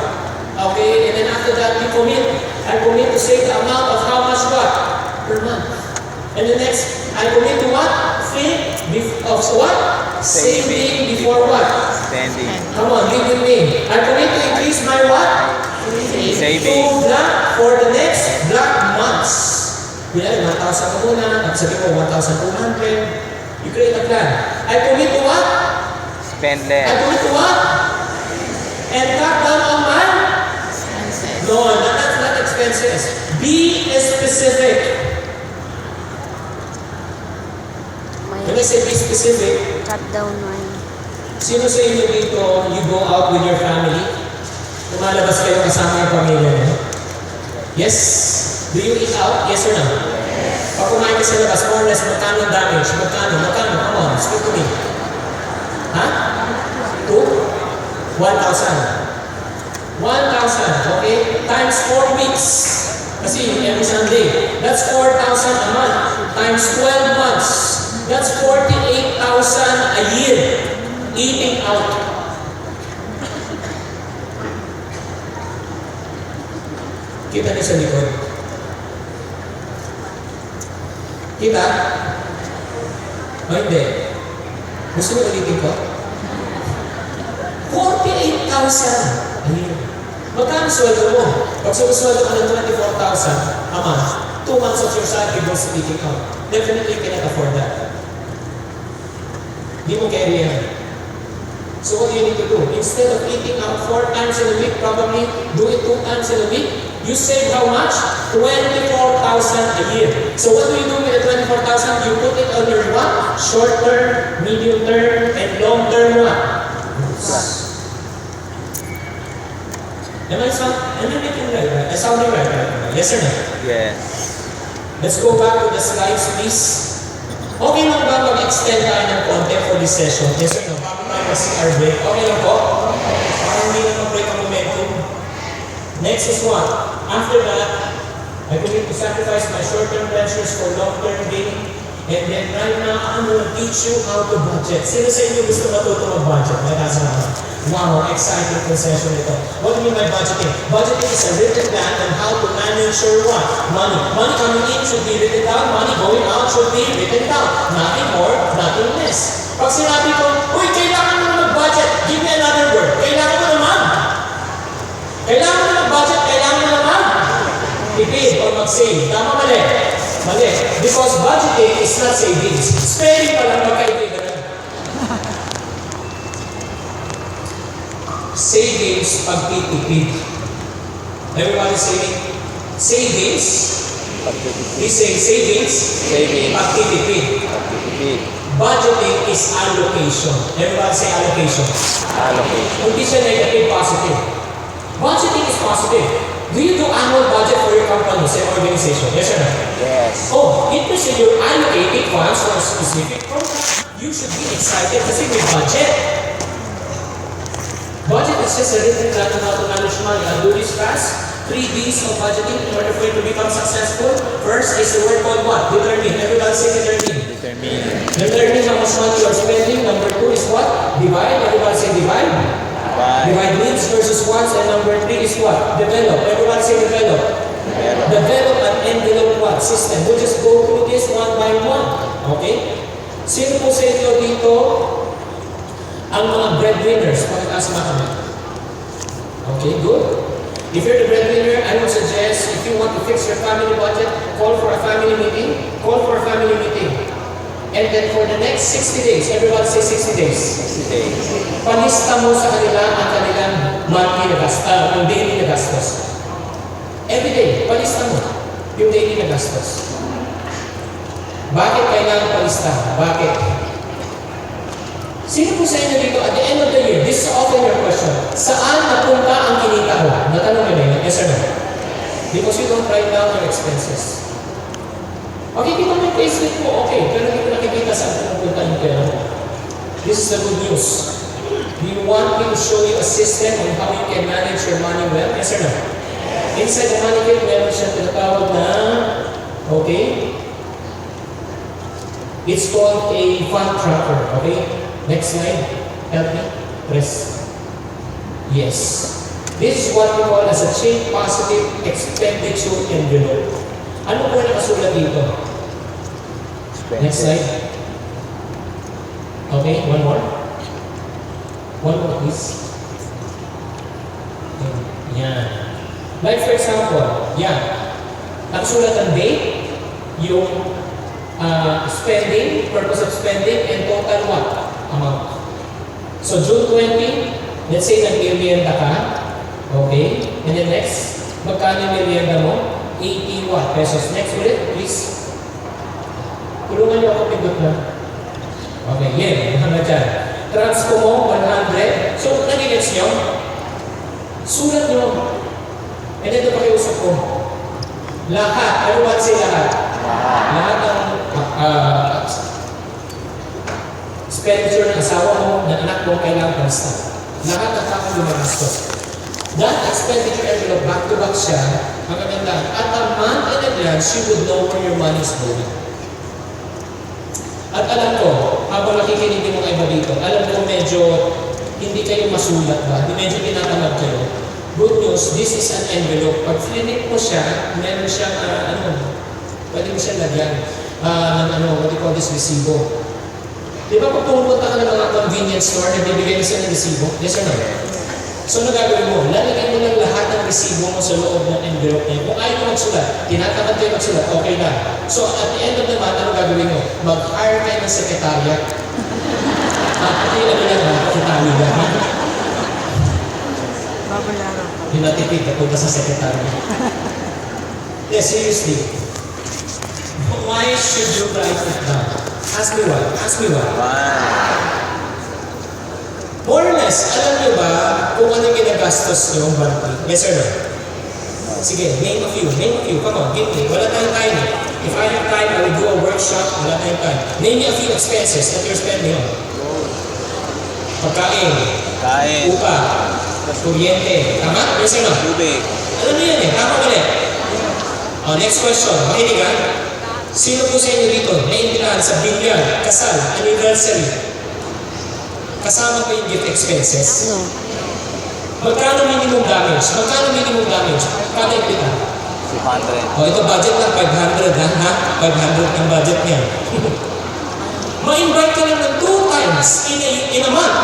Speaker 2: Okay, and then after that, you commit. I commit to save the amount of how much what? Per month. And the next, I commit to what? Of what? Saving before what?
Speaker 5: Spending.
Speaker 2: Come on, give with me. I commit to increase my what?
Speaker 5: Saving.
Speaker 2: 2 black for the next black months. Yan, 1,000 ka muna. Tapos sabi mo, 1,200. You create a plan. I commit to what?
Speaker 5: Spend
Speaker 2: I
Speaker 5: less.
Speaker 2: commit to what? And cut down on my? No, that's not expenses. Be specific. When I say be specific,
Speaker 4: Cut down my...
Speaker 2: sino sa inyo dito, you go out with your family? Lumalabas kayo kasama yung pamilya niyo? Yes? Do you eat out? Yes or no? Pag kumain ka sa labas, more or less, magkano ang damage? Magkano? Come on, speak to me. Ha? 2? 1,000. 1,000, okay? Times 4 weeks. Kasi every Sunday. That's 4,000 a month. Times 12 months. That's 48,000 a year. Eating out. Kita niyo sa likod. Kita? O hindi? Gusto mo ulitin ko? 48,000 a year. Magkano sweldo mo? Pag sumusweldo ka ng 24,000 a month, 2 months of your salary goes to eating out. Definitely you cannot afford that. Hindi mo carry yan. So what do you need to do? Instead of eating out 4 times in a week, probably do it 2 times in a week. You save how much? 24,000 a year. So what do you do with the 24,000? You put it on your what? Short term, medium term, and long term what? Am I making right? I sounding right? Yes or no?
Speaker 5: Yes.
Speaker 2: Let's go back to the slides, please. Okay lang ba mag-extend tayo ng konti for this session? Yes or no? Bago tayo mag-CR break. Okay lang po? Parang hindi na mag-break ang momentum. Next is what? After that, I commit to sacrifice my short-term pleasures for long-term gain. And then right now, I'm going to teach you how to budget. Sino sa inyo gusto matuto mag-budget? May kasa naman. Wow, exciting concession ito. What do you mean by budgeting? Budgeting is a written plan on how to manage your what? Money. Money coming in should be written down. Money going out should be written down. Nothing more, nothing less. Pag sinabi ko, uy, kailangan mo na mag-budget. Give me another word. Kailangan mo naman. Kailangan mo na mag-budget. Kailangan mo naman. Tipid or mag-save. Tama mali. Mali. Because budgeting is not savings. Spending pa lang magkaibigan. Savings, pagtitipid. Everybody saying savings. Please say savings.
Speaker 5: Savings.
Speaker 2: Pagtitipid.
Speaker 5: Pagtitipid.
Speaker 2: Budgeting is allocation. Everybody say allocation.
Speaker 5: Allocation.
Speaker 2: Hindi siya negative, positive. Budgeting is positive. Do you do annual budget for your company, say organization? Yes or no?
Speaker 5: Yes.
Speaker 2: Oh, it means that you're allocating funds for a specific program. You should be excited kasi may budget. Budget is just a written plan on how to manage money. I'll do this fast. 3 Ds of budgeting in order for you to become successful. First is the word called what? Determine. Everybody say determine.
Speaker 5: Determine.
Speaker 2: Determine how much money you are spending. Number 2 is what? Divide. Everybody say divide. Divide needs versus wants. And number 3 is what? Develop. Everybody say develop. Develop an envelope what? System. We'll just go through this one by one. Okay? Sino po sa inyo dito ang mga breadwinners? Pagkakasama kami. Okay, good. If you're the breadwinner, I would suggest if you want to fix your family budget, call for a family meeting. Call for a family meeting. And then for the next 60 days, everybody say 60 days.
Speaker 5: 60 days.
Speaker 2: Palista mo sa kanila ang kanilang monthly na gastos, yung daily na gastos. Every day, palista mo yung daily na gastos. Bakit kailangan palista? Bakit? Sino po sa inyo dito, at the end of the year, this is often your question, saan napunta ang kinita ko? Natanong nyo na, yes or no? Because you don't write down your expenses. Okay, kita mo yung payslip mo, okay, pero hindi ko nakikita saan napunta yung pera mo. This is the good news. Do you want me to show you a system on how you can manage your money well? Yes or no? Inside the money kit, meron siya tinatawag na, okay? It's called a fund tracker, okay? Next slide. Help me. Press. Yes. This is what we call as a change positive expenditure envelope. Ano po nakasulat dito? Next slide. Okay, one more. One more, please. Yan. Like for example, yan. Nakasulat ang date, yung spending, purpose of spending, and total what? Amount. So June 20, let's say nag-merienda ka, okay? And then next, magkano yung merienda mo? 80 what? Pesos. Next ulit, please. Tulungan niyo ako pindot na. Okay, yan. Hanggang dyan. Transpo mo, 100. So, nagigets niyo? Sulat niyo. And then, ito pakiusap ko. Lahat. Ano ba say lahat? Lahat ng expenditure ng asawa mo, ng anak mo, kailangan palista. Lahat ng takong gumagastos. That expenditure envelope, back-to-back siya, ang maganda. At a month in advance, you would know where your money is going. At alam ko, habang nakikinig mo kayo dito, alam ko medyo hindi kayo masulat ba? Medyo tinatamad kayo. Good news, this is an envelope. Pag flinik mo siya, meron siyang, pwede mo siyang lagyan what do you call this, resibo. Di ba kung pumunta ka ng mga convenience store, nagbibigay mo sila ng resibo? Yes or no? So, ano gagawin mo? Lalagyan mo lang lahat ng resibo mo sa loob ng envelope niya. Kung ayaw mo magsulat, tinatamad kayo magsulat, okay lang. So, at the end of the month, ano gagawin mo? Mag-hire kayo ng sekretarya. Pati ano lang ha, pakitali lang ha. Hinatipid ka punta sa sekretarya. Yeah, seriously. Why should you write it down? Ask me why. Ask me why. More or less, alam niyo ba kung ano yung ginagastos niyo monthly? Yes or no? Sige, name a few. Name a few. Come on, give me. Wala tayong time. If I have time, I will do a workshop. Wala tayong time. Name me a few expenses that you're spending on. Pagkain.
Speaker 5: Kain.
Speaker 2: Upa. Kuryente. Tama? Yes or no?
Speaker 5: Tubig.
Speaker 2: Alam niyo yan eh. Tama ba rin? Next question. Makinig ha? Sino po sa inyo dito naiintindihan sa bilyar, kasal, anniversary? kasama ba yung gift expenses? Magkano minimum damage? Magkano minimum damage? Kada impita?
Speaker 5: 200.
Speaker 2: O ito budget lang, 500 ha? 500 ang budget niya. Ma-invite ka lang ng 2 times in a month.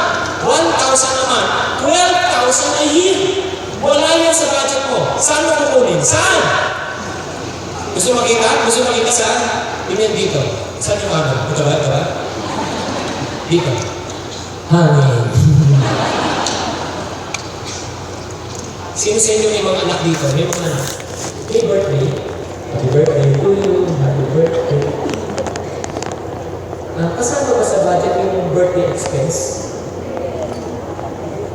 Speaker 2: 1,000 a month, 12,000 a year. Wala yan sa budget mo. Saan mo kukunin? Saan? Gusto makita? Gusto makita saan? Tingnan dito. Saan yung ano? Ito ba? Ito ba? Dito. Hangin. Sino sa inyo may mga anak dito? May mga anak. Happy birthday. Happy birthday to you. Happy birthday. Kasama ba sa budget yung birthday expense?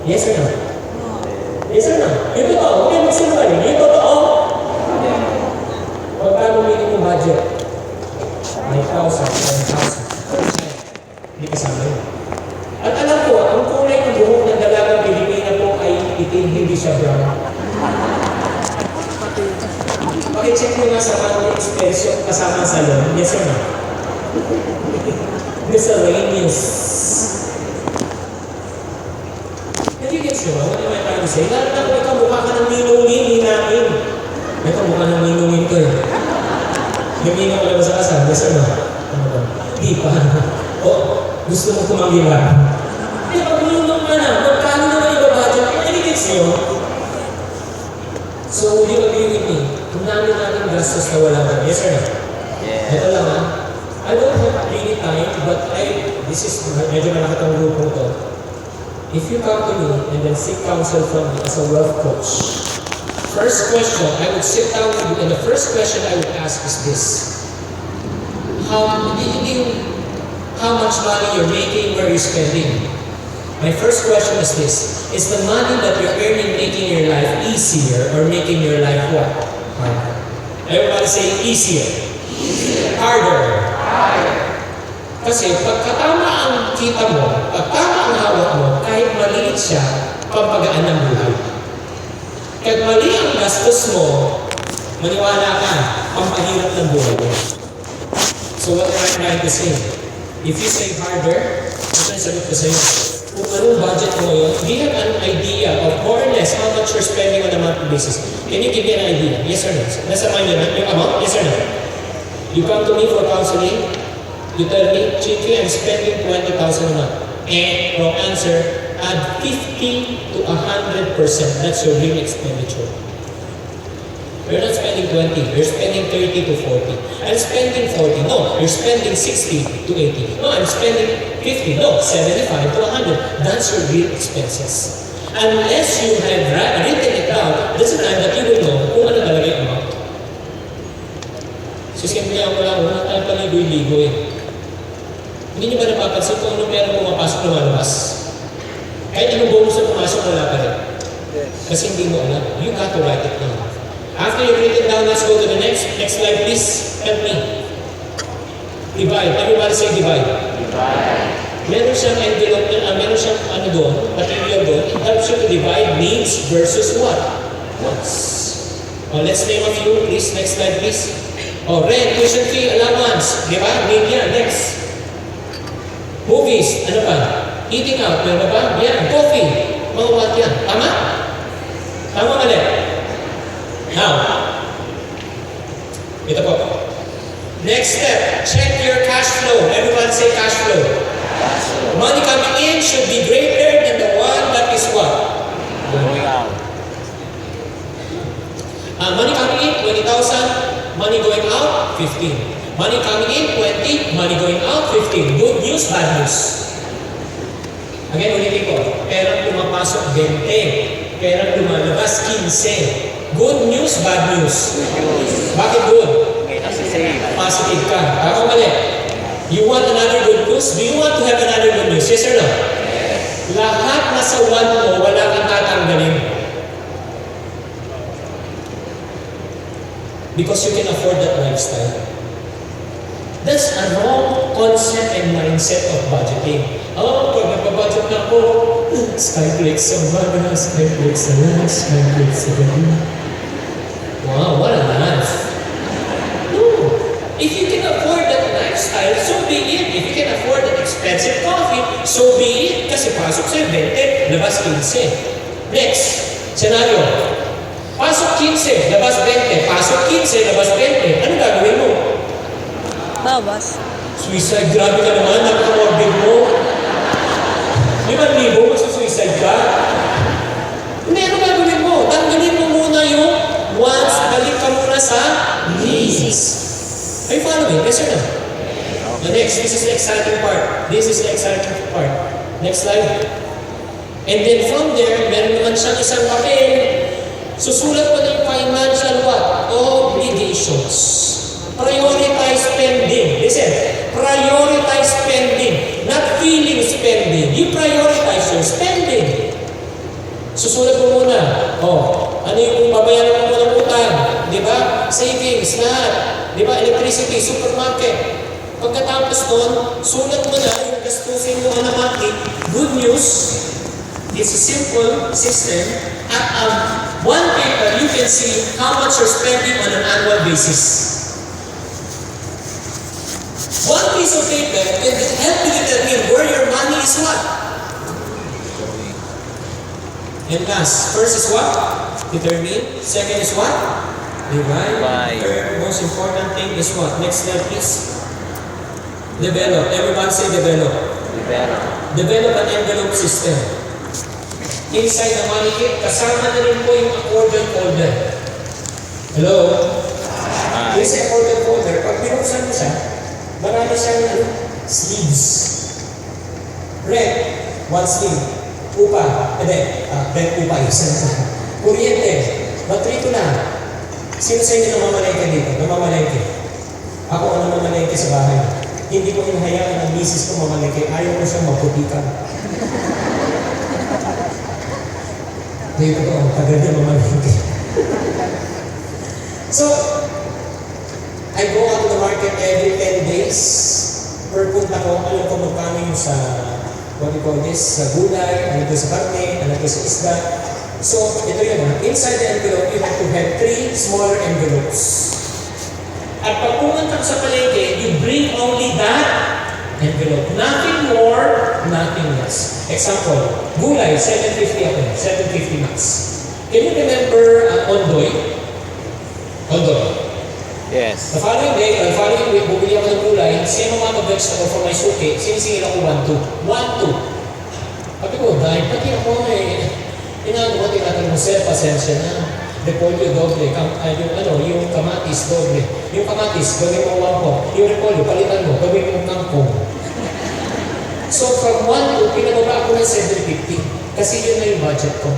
Speaker 2: Yes or no? Yes or no? Yung totoo. Huwag kayo magsinungaling. Yung totoo. Magkano minimum budget? 9,000, 10,000. Hindi kasama yun. At alam ko, ang kulay ng buhok ng dalagang Pilipina po ay itim, hindi siya brown. Pakicheck nyo nga sa monthly expense yung kasama sa salon. Yes or no? Miscellaneous. Can you get sure? What am I trying to say? Lalo na kung ikaw mukha ka ng minungin, hinamin. Ito mukha ng minungin ko eh. Yung minung ko lang sa kasal. Yes or no? Ano ba? Di pa. O, gusto mo kumagilan. Eh, pag minung ka na, magkano naman ibabadget? Any gets nyo? So, will you agree with me? Kung namin natin gastos na wala na. Yes or no?
Speaker 5: Yeah.
Speaker 2: Ito lang ha. I don't have really time, but this is medyo nakatang grupo to. If you come to me and then seek counsel from me as a wealth coach, first question, I would sit down with you and the first question I would ask is this. How much money you're making, where you're spending? My first question is this. Is the money that you're earning making your life easier or making your life what? Harder. Everybody say easier. Harder. Kasi pagkatama ang kita mo, pagkatama ang hawak mo, kahit maliit siya, pampagaan ng buhay. Kahit mali ang gastos mo, maniwala ka, pampahirap ng buhay mo. So what am I trying to say? If you say harder, ito yung sagot ko sa'yo. Kung anong budget mo ngayon, do you have an idea of more or less how much you're spending on a monthly basis? Can you give me an idea? Yes or no? Nasa mind nyo na yung amount? Yes or no? You come to me for counseling, you tell me, Chicky, I'm spending 20,000 a month. And wrong answer, add 50 to 100%. That's your real expenditure. You're not spending 20, you're spending 30 to 40. I'm spending 40. No, you're spending 60 to 80. No, I'm spending 50. No, 75 to 100. That's your real expenses. Unless you have written it down, that's the time that you will know kung ano talaga yung amount. So, simple ako lang, wala tayong paligoy-ligo eh. Hindi nyo ba napapansin kung anong meron pumapasok na malabas? Kahit anong bonus na pumasok, wala pa rin. Kasi hindi mo alam. You got to write it down. After you've written down, let's go to the next slide, please. Help me. Divide. Everybody say divide. Divide. Meron siyang envelope, meron siyang ano doon, material doon. It helps you to divide needs versus what? Wants. Let's name a few, please. Next slide, please. Rent, tuition fee, allowance. Di ba? Need yan. Next. Movies. Ano pa? Eating out. Meron ba? Yan. Coffee. Mga what yan. Tama? Tama mali. Now, ito po. Next step, check your cash flow. Everybody say cash flow. Money coming in should be greater than the one that is what?
Speaker 5: Going out.
Speaker 2: Money coming in, 20,000. Money going out, 15. Money coming in, 20. Money going out, 15. Good news, bad news. Again, ulitin ko. Perang pumapasok, 20. Perang lumalabas, 15. Good news, bad news. Bakit good? Positive ka. Tama mali. You want another good news? Do you want to have another good news? Yes or no? Yes. Lahat na sa one mo, wala kang tatanggalin. Because you can afford that lifestyle. That's a wrong concept and mindset of budgeting. Pag nagpa-budget na ako, Skyflakes sa umaga, Skyflakes sa lunch, Skyflakes sa gabi. Wow, what a life. No. If you can afford that lifestyle, so be it. If you can afford that expense, expensive coffee, so be it, kasi pasok sa 20, labas 15. Next, scenario. Pasok 15, labas 20. Pasok 15, labas 20. Ano gagawin mo?
Speaker 7: Bawas.
Speaker 2: Suicide, grabe ka naman, napaka-morbid mo. 5,000, magsusuicide ka? Hindi, ano gagawin mo? Tanggalin mo muna yung wants, balik ka muna sa needs. Are you following? Yes or no? The next, this is the exciting part. This is the exciting part. Next slide. And then from there, meron naman siyang isang papel. Susulat mo na yung financial what? Obligations. Prioritize spending. Listen, prioritize spending. Not feeling spending. You prioritize your spending. Susulat mo muna. Ano yung babayaran mo muna ng utang? Di ba? Savings, lahat. Di ba? Electricity, supermarket. Pagkatapos nun, sulat mo na yung gastusin mo na monthly. Good news, it's a simple system. At one paper, you can see how much you're spending on an annual basis. One piece of paper can help you determine where your money is what. And last, first is what? Determine. Second is what? Divide. Third, most important thing is what? Next slide, please. Develop. Everyone say develop. Develop an envelope system. Inside the money kit, kasama na rin po yung accordion folder. Hello? This accordion folder, pag binuksan mo siya, marami siyang sleeves. Red, one sleeve. Upa, red upa, isa na. Kuryente, matrito na. Sino sa inyo namamalengke dito? Namamalengke. Ako ang namamalengke sa bahay. Hindi ko hinahayaan ang misis ko mamalengke. Ayaw ko siyang maputikan. Dito ko, ang tagal niya mamalengke. So, I go out to the market every 10 days. Per punta ko, alam ko magkano yung sa, what do you call this, sa gulay, ano ito sa karne, ano ito sa isda. So, ito yun. Inside the envelope, you have to have 3 smaller envelopes. At pag pumunta sa palengke, you bring only that envelope. Nothing more, nothing less. Example, gulay, 750 ako. 750 max. Can you remember Ondoy? Ondoy.
Speaker 5: Yes.
Speaker 2: The following day, the following week, bumili ako ng gulay, same amount of vegetable for my suki, sinisingil ako 1-2. 1-2. Sabi ko, dahil pati ako inaano mo, tinatanong mo, sir, pasensya na. Repolyo doble, yung kamatis doble. Yung kamatis, gawin mo 1 po. Yung repolyo, palitan mo, gawin mo kangkong. So from 1 to, pinababa ako ng 750. Kasi yun na yung budget ko.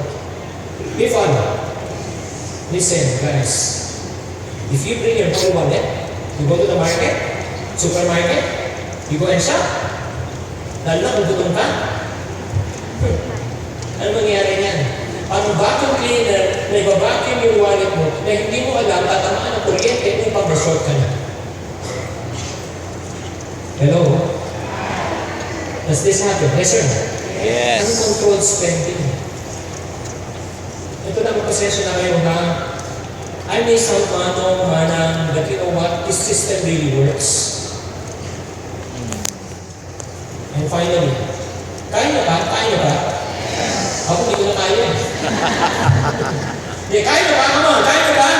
Speaker 2: If listen guys, if you bring your whole wallet, you go to the market, supermarket, you go and shop, lalo na kung gutom ka, ano mangyayari niyan? Ang vacuum cleaner na iba-vacuum yung wallet mo na hindi mo alam, tatamaan ng kuryente upang ma-short ka na. Hello? Does this happen? Yes, sir?
Speaker 5: Yes.
Speaker 2: Uncontrolled spending. Ito na magpasensya na kayo ha. I may sound manang, but you know what? This system really works. And finally, kaya na ba? Ako hindi ko na kaya. Kaya na ba? Come on, kaya na ba?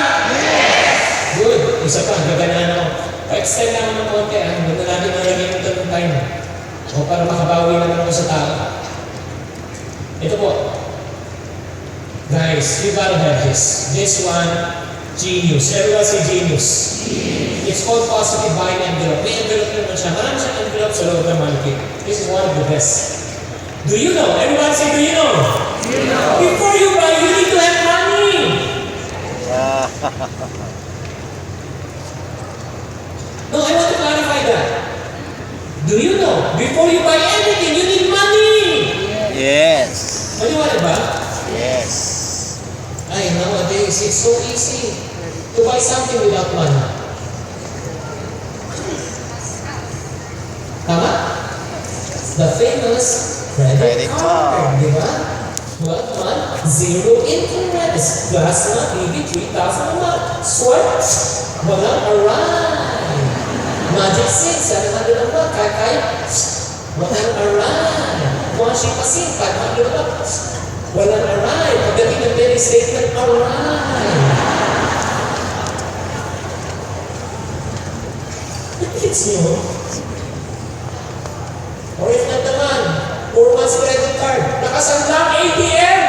Speaker 2: Good. Isa pa, gaganahan ako. Pa-extend naman ng konti. Ganda natin nalagay ng talong time. O para makabawi naman ako sa tao. Ito po. Guys, you gotta have this. This one, genius. Everyone say genius. It's called positive buying envelope. May envelope naman siya. Marami siyang envelope sa loob ng market. This is one of the best. Do you know? Everyone say, do you know? Before you buy, you need to have money. No, I want to clarify that. Do you know? Before you buy anything, you need money.
Speaker 5: Yes.
Speaker 2: Maliwanag ba?
Speaker 5: Yes.
Speaker 2: Ay, nowadays, it's so easy to buy something without money. Tama? The famous credit card, di ba? 12 month, 0 interest. Plus na, maybe 3,000 a month. Swipe, walang arrive. Magic 6, 700 a month. Kaya, Walang arrive. Washing machine, 500 bucks. Walang arrive. Pagdating ng billing statement, arrive. It's new. Or if not naman, 4 months credit card, nakasanlang ATM!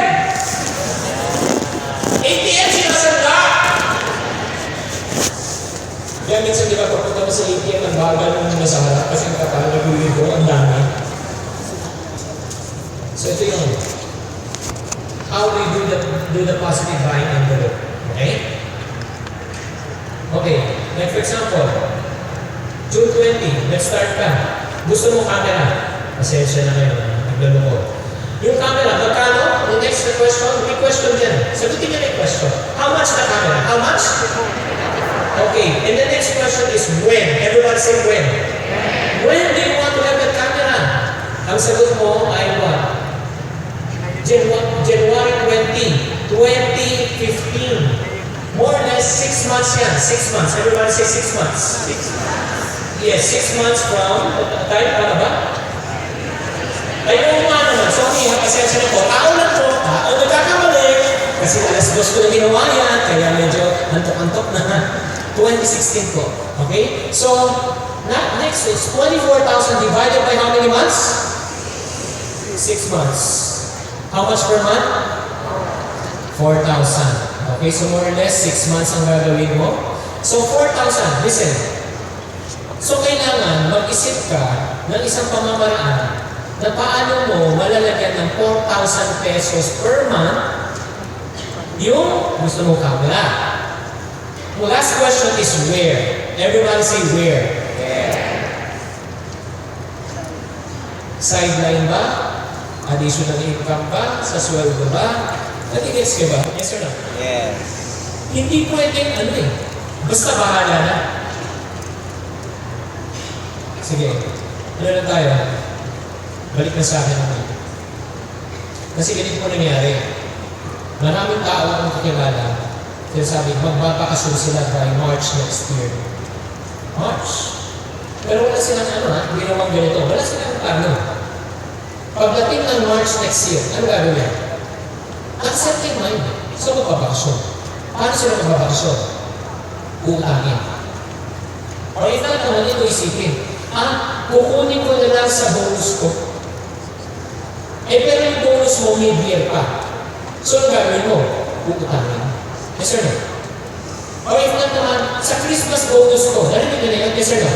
Speaker 2: ATM sinasanlang! Kaya minsan di ba papunta mo sa ATM, ang bagal mo muna sa harap kasi nakapalagulid ko, ang dami. So ito yung how we do the positive buying envelope. Okay? Okay, like for example, June 20, let's start ka. Gusto mo camera? Pasensya na ngayon, naglalo ko. Yung camera, magkano? The next question, may question dyan. Sagutin niyo na yung question. How much the camera? How much? Okay, and the next question is when? Everybody say when. When do you want to have the camera? Ang sagot mo ay what? January 20, 2015. More or less 6 months yan. 6 months. Everybody say 6 months.
Speaker 5: 6 months.
Speaker 2: Yes, 6 months from, tayo para ba? Ayun nga naman, sorry ha, pasensya na po. Tao lang po, tao nagkakamali. Kasi alas 2 ko na ginawa yan, kaya medyo antok-antok na. 2016 po, okay? So, next is 24,000 divided by how many months? 6 months. How much per month? 4,000. Okay, so more or less 6 months ang gagawin mo. So, 4,000, listen. So, kailangan mag-isip ka ng isang pamamaraan na paano mo malalagyan ng 4,000 pesos per month yung gusto mo camera. The last question is where. Everybody say where. Sideline ba? Additional income ba? Sa sweldo ba? Natigets ka ba? Yes or no?
Speaker 5: Yes.
Speaker 2: Hindi pwedeng basta bahala na. Sige, ano na tayo? Balik na sa akin naman. Kasi ganito po nangyari. Maraming tao ang kakilala. Sinasabi, magbabakasyon sila by March next year. March. Pero wala silang ginawang ganito. Wala silang plano. Pagdating ng March next year, ano gagawin? Uncertain mind. So magbabakasyon. Paano sila magbabakasyon? Utangin. O ito naman ito isipin. Kukunin ko na lang sa bonus ko. Pero yung bonus mo, mid-year pa. So, ang gagawin mo, utangin. Yes or no? O if not naman, sa Christmas bonus ko, narinig na yan, yes or no?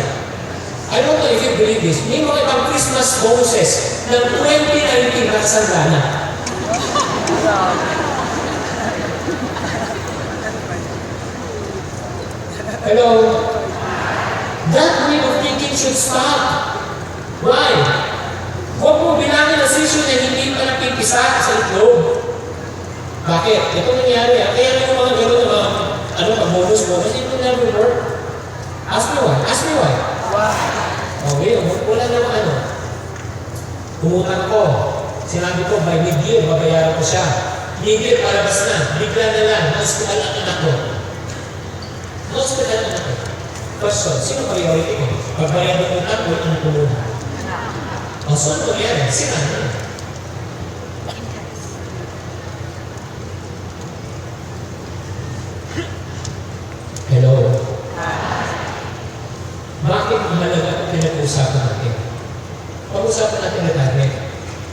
Speaker 2: I don't know if you believe this. May mga ibang Christmas bonuses ng 2019 na kasandana. Hello? That way of thinking should stop. Why? Huwag mo bilangin ang sisyo na hindi pa napipisa sa itlog. Bakit? Ito nangyari Kaya yung mga gano'n na bonus, it will never work. Ask me why. Ask me why. Okay, wala naman Umutang ko. Sinabi ko, by mid-year, babayaran ko siya. Mid-year, palabas na. Bigla na lang. Hospital ang anak ko. Hospital ang anak ko. Question, sino priority mo? Pagbayad ng utang o ang tulungan? Ang saan ko yan? Sila na. Hello? Bakit mahalaga ang pinag-uusapan natin? Pag-usapan natin retirement.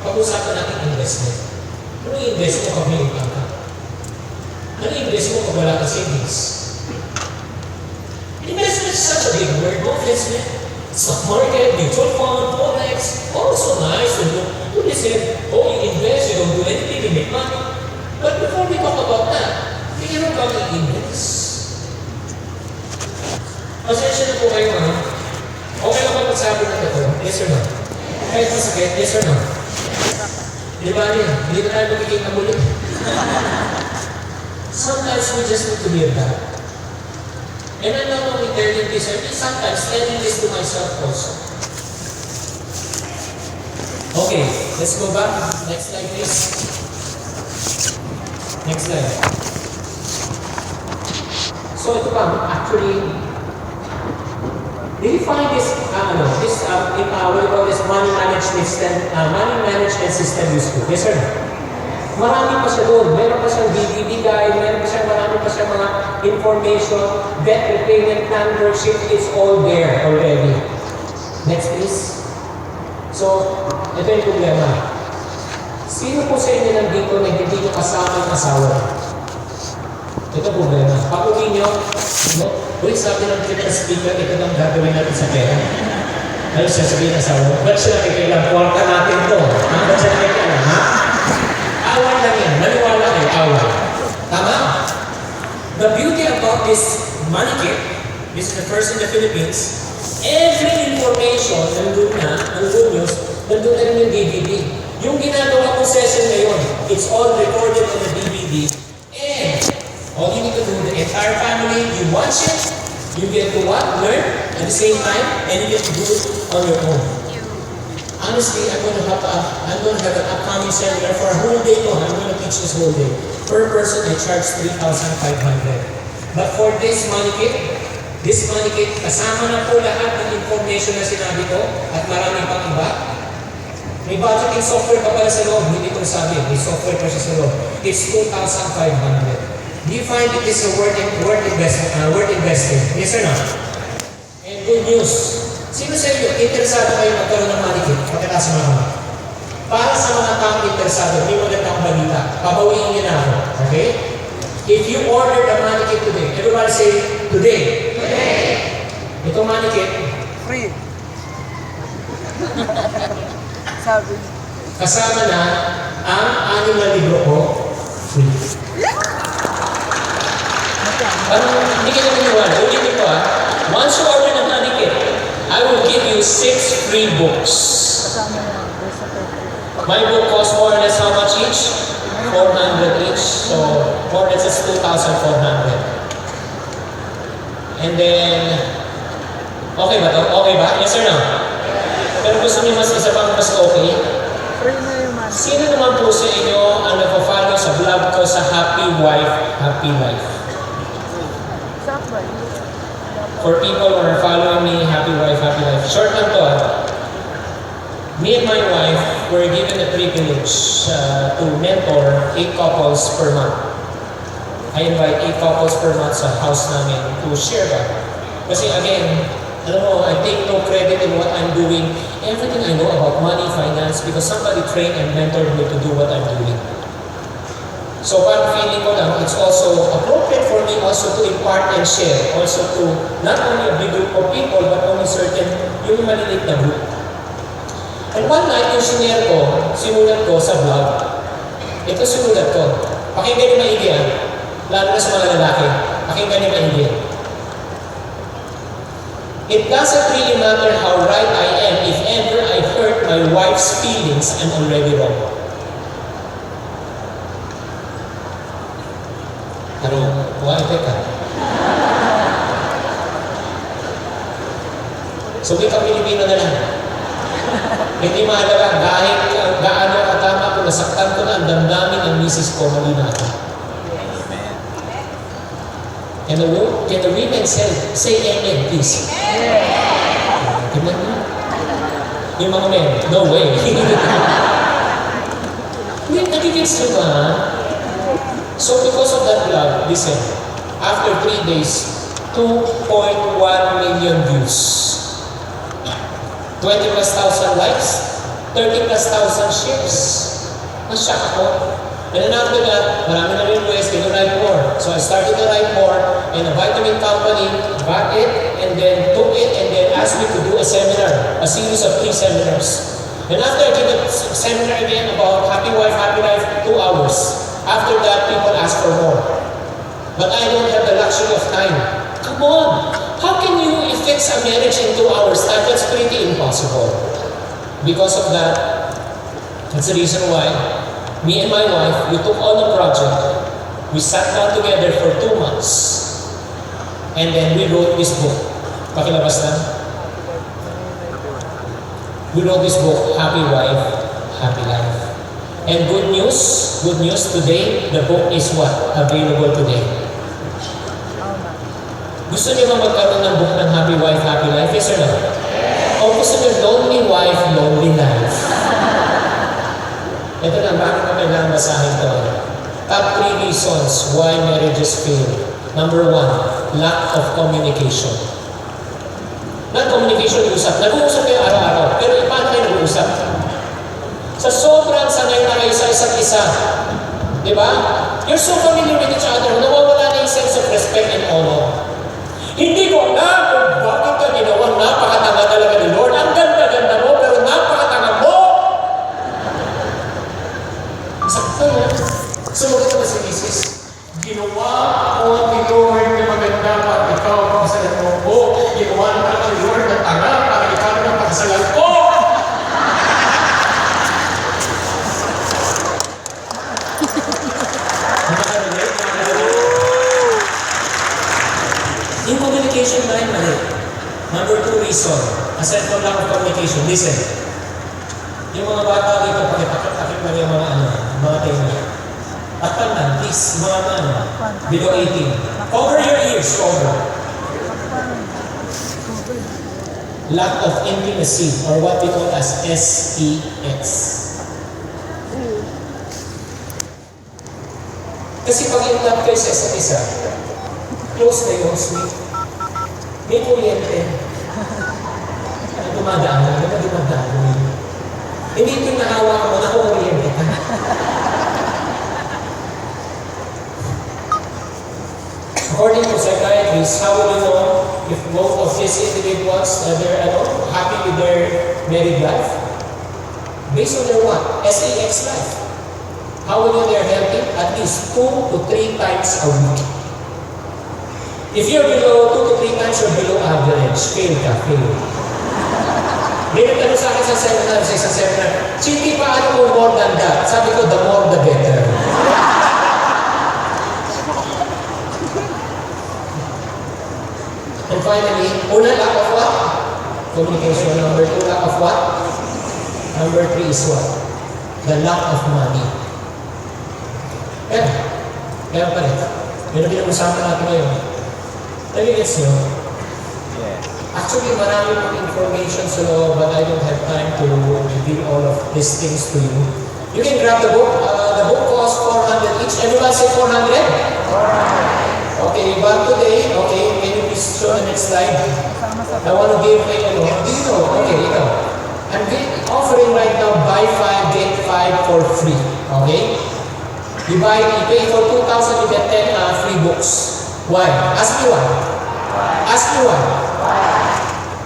Speaker 2: Pag-usapan natin investment. Ano yung invest mo pag may utang ka? Ano yung invest mo pag wala ka savings? Investment is such a big word, no investment? Stock market, mutual fund, forex, all so nice to listen. Oh, you invest, you don't do anything, you make money. But before we talk about that, tingnan mo ba mag-invest? Pasensya na po kayo Okay lang ba magsabi na ito? Yes or no? Kahit masakit, yes or no? Di ba rin? Hindi na tayo magiging namulit. Sometimes we just need to hear that. And I'm not only telling this, I'm sometimes telling this to myself also. Okay, let's go back. Next slide, please. Next slide. So ito pa, actually, Do you find this, what we call this money management system useful? Yes or no? Marami pa siya doon. Meron pa siyang DVD guide, marami pa siyang mga information, debt repayment plan worksheet, it's all there already. Next please. So, ito yung problema. Sino po sa inyo nandito na hindi nyo kasama yung asawa? Ito problema. Pag-uwi nyo, uy, sabi ng kita speaker, ito lang gagawin natin sa pera. Ano siya sabihin ng asawa? Ba't siya nakikailang? Puwarta natin to. Ba't siya nakikailang? Ha? Awal lang yan. Maniwala kayo, awal. Tama? The beauty about this money kit, this is the first in the Philippines, every information nandun news, nandun na rin yung DVD. Yung ginagawa kong session ngayon, it's all recorded on the DVD. And all you need to do, the entire family, you watch it, you get to what? Learn at the same time, and you get to do it on your own. Honestly, I'm going to have an upcoming seminar for a whole day long. I'm going to teach this whole day. Per person, I charge 3,500. But for this money kit, kasama na po lahat ng information na sinabi ko at marami pang iba. May budgeting software pa pala sa loob, hindi ko sabi. May software pa siya sa loob. It's 2,500. Do you find it is a worth investing? Yes or no? And good news. Sino sa inyo, interesado kayo magkaroon ng money kit? Pagkatapos mga kamay. Para sa mga taong interesado, may magandang balita. Pabawiin niyo na ako. Okay? If you order the money kit today, everybody say, today. Today. Itong money kit,
Speaker 6: Free. Sabi.
Speaker 2: kasama na ang 6 na libro ko, free. Parang hindi ka naman iwan. Ulitin ko once you order ng money kit, I will give you 6 free books. My book costs more or less how much each? 400 each. So, more or less it's 2,400. And then, okay ba to? Okay ba? Yes or no? Pero gusto niyo mas isa pang mas okay?
Speaker 6: Free na yung man.
Speaker 2: Sino naman po sa inyo ang nagpo-follow sa vlog ko sa Happy Wife, Happy Life?
Speaker 6: Sakbay.
Speaker 2: For people who are following me, Happy Wife, Happy Life. Short lang to Me and my wife were given the privilege to mentor 8 couples per month. I invite 8 couples per month sa house namin to share ba. Kasi again, alam mo, I take no credit in what I'm doing. Everything I know about money, finance, because somebody trained and mentored me to do what I'm doing. So parang feeling ko lang, it's also appropriate for me also to impart and share. Also to not only a big group of people, but only certain, yung maliliit na group. And one night, yung sinulat ko sa vlog. Ito sinulat ko. Pakinggan niyo maigi lalo na sa mga lalaki. Pakinggan niyo maigi. It doesn't really matter how right I am if ever I hurt my wife's feelings, I'm already wrong. Pero, why teka? So, ikaw Pilipino na lang. Hindi mahalaga kahit gaano katama kung nasaktan ko na ang damdamin ng misis ko, mali na ako. Can the women say amen, please? Tignan mo. Yung mga men, no way. Nagigits nyo ba? So because of that vlog, listen, after 3 days, 2.1 million views. 20 plus thousand likes, 30 plus thousand shares. Nashock ako. And then after that, marami na rin ways, can you write more? So I started to write more, and a vitamin company bought it, and then took it, and then asked me to do a seminar, a series of 3 seminars. And after I did a seminar again about Happy Wife, Happy Life, 2 hours. After that, people ask for more. But I don't have the luxury of time. Come on! How can you fix a marriage in 2 hours? That's pretty impossible. Because of that, that's the reason why me and my wife, we took on the project. We sat down together for 2 months. And then we wrote this book. Pakilabas na? We wrote this book, Happy Wife, Happy Life. And good news today, the book is what? Available today. Gusto niyo ba magkaroon ng book ng Happy Wife, Happy Life? Yes or no? O gusto niyo Lonely Wife, Lonely Life? Ito na, bakit ko kailangan basahin ito? Top 3 reasons why marriages fail. Number 1, lack of communication. Not communication, usap. Nag-uusap kayo araw-araw, pero paano kayo nag-uusap? Sa sobrang sanay na kayo sa isa't isa. Di ba? You're so familiar with each other, nawawala na yung sense of respect and honor. Hindi ko alam kung bakit ka ginawang napakatanga talaga ni Lord. Ang ganda-ganda mo, pero napakatanga mo! Sakto na. Sumagot naman si Mrs. Ginawa ako ni Lord na maganda para ikaw ang pakasalan mo. O, ginawa na ako ni Lord na tanga para ikaw ang pakasalan ko. In communication na mali. Number 2 reason, aside from lack of communication, listen. Yung mga bata dito, pakipakit lang yung mga tenga. Takpan lang, please, mga below 18. Cover your ears, cover. Lack of intimacy, or what we call as SEX. Kasi pag in-love kayo sa isa't isa, close na yung sweet. May kuryente. Ang dumadaan, ano dumadaan mo yun? Hindi ito yung nahawa mo, nakukuryente ka. According to psychiatrists, how will you know if both of these individuals they're happy with their married life? Based on their what? SEX life. How will you know they're healthy? At least 2 to 3 times a week. If you're below 2 to 3 times, you're below average. Fail ka, fail. May nagtanong sa akin sa isang seminar, Chiki, paano mo more than that? Sabi ko, the more the better. And finally, una, lack of what? Communication. Number 2, lack of what? Number 3 is what? The lack of money. Kaya pa rin. Yun ang pinag-usapan natin ngayon. Nag-gets nyo?
Speaker 5: Yes.
Speaker 2: Actually, marami pong information sa loob, but I don't have time to reveal all of these things to you. You can grab the book. The book costs 400 each. Everyone say 400? 400. Okay, but today, okay, can you please show the next slide? I want to give do you know? Okay, ikaw. I'm offering right now, buy 5, get 5 for free. Okay? You pay for 2,000, you get 10 free books. Why? Ask me why. Ask me why.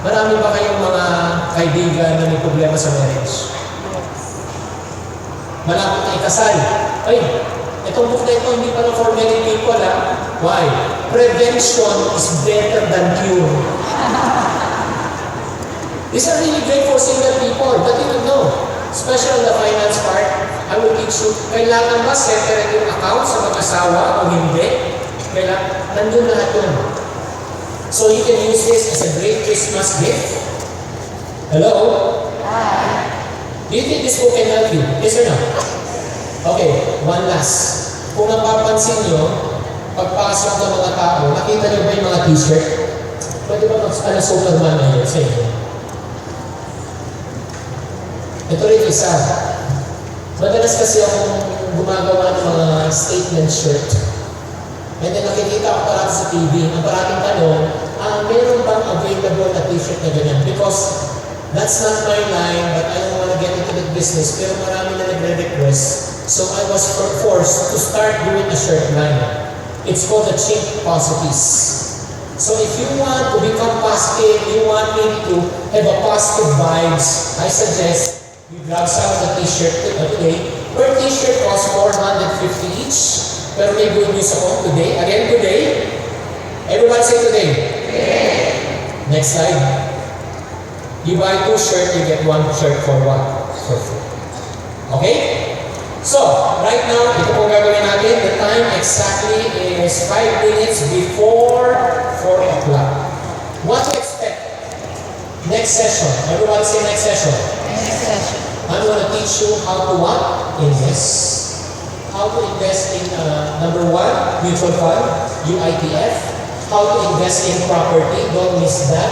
Speaker 2: Marami ba kayong mga kaibigan na may problema sa marriage? Malapit na ikasal. Ay, itong book na ito hindi pa na for many people Why? Prevention is better than cure. These are really great for single people, but you don't know. Especially the finance part, I will teach you, kailangan ba separate yung account sa mag-asawa o hindi? Kailangan, nandun lahat yun. So you can use this as a great Christmas gift. Hello? Do you think this book can help you? Yes or no? Okay, one last. Kung napapansin nyo, pagpasok ng mga tao, nakita nyo ba yung mga t-shirt? Pwede ba Superman na yun sa inyo? Ito rin isa. Madalas kasi akong gumagawa ng mga statement shirt. And then nakikita ko parati sa TV, ang parating tanong, meron bang available na t-shirt na ganyan? Because that's not my line, but I don't want to get into that business. Pero marami na nagre-request. So I was forced to start doing a shirt line. It's called the Chink Positives. So if you want to become positive, you want me to have a positive vibes, I suggest you grab some of the t-shirt today. Per t-shirt costs 450 each. Pero may good news ako today. Again, today. Everyone say today. Next slide. You buy 2 shirts, you get 1 shirt for what? For free. Okay? So, right now, ito pong gagawin natin. The time exactly is 5 minutes before 4 o'clock. What to expect? Next session. Everyone say next session.
Speaker 7: Next session.
Speaker 2: I'm going to teach you how to what? Invest. How to invest in number 1, mutual fund, UITF. how to invest in property, don't miss that.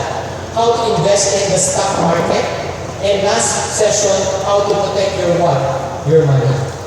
Speaker 2: How to invest in the stock market. And last session, how to protect your what? Your money.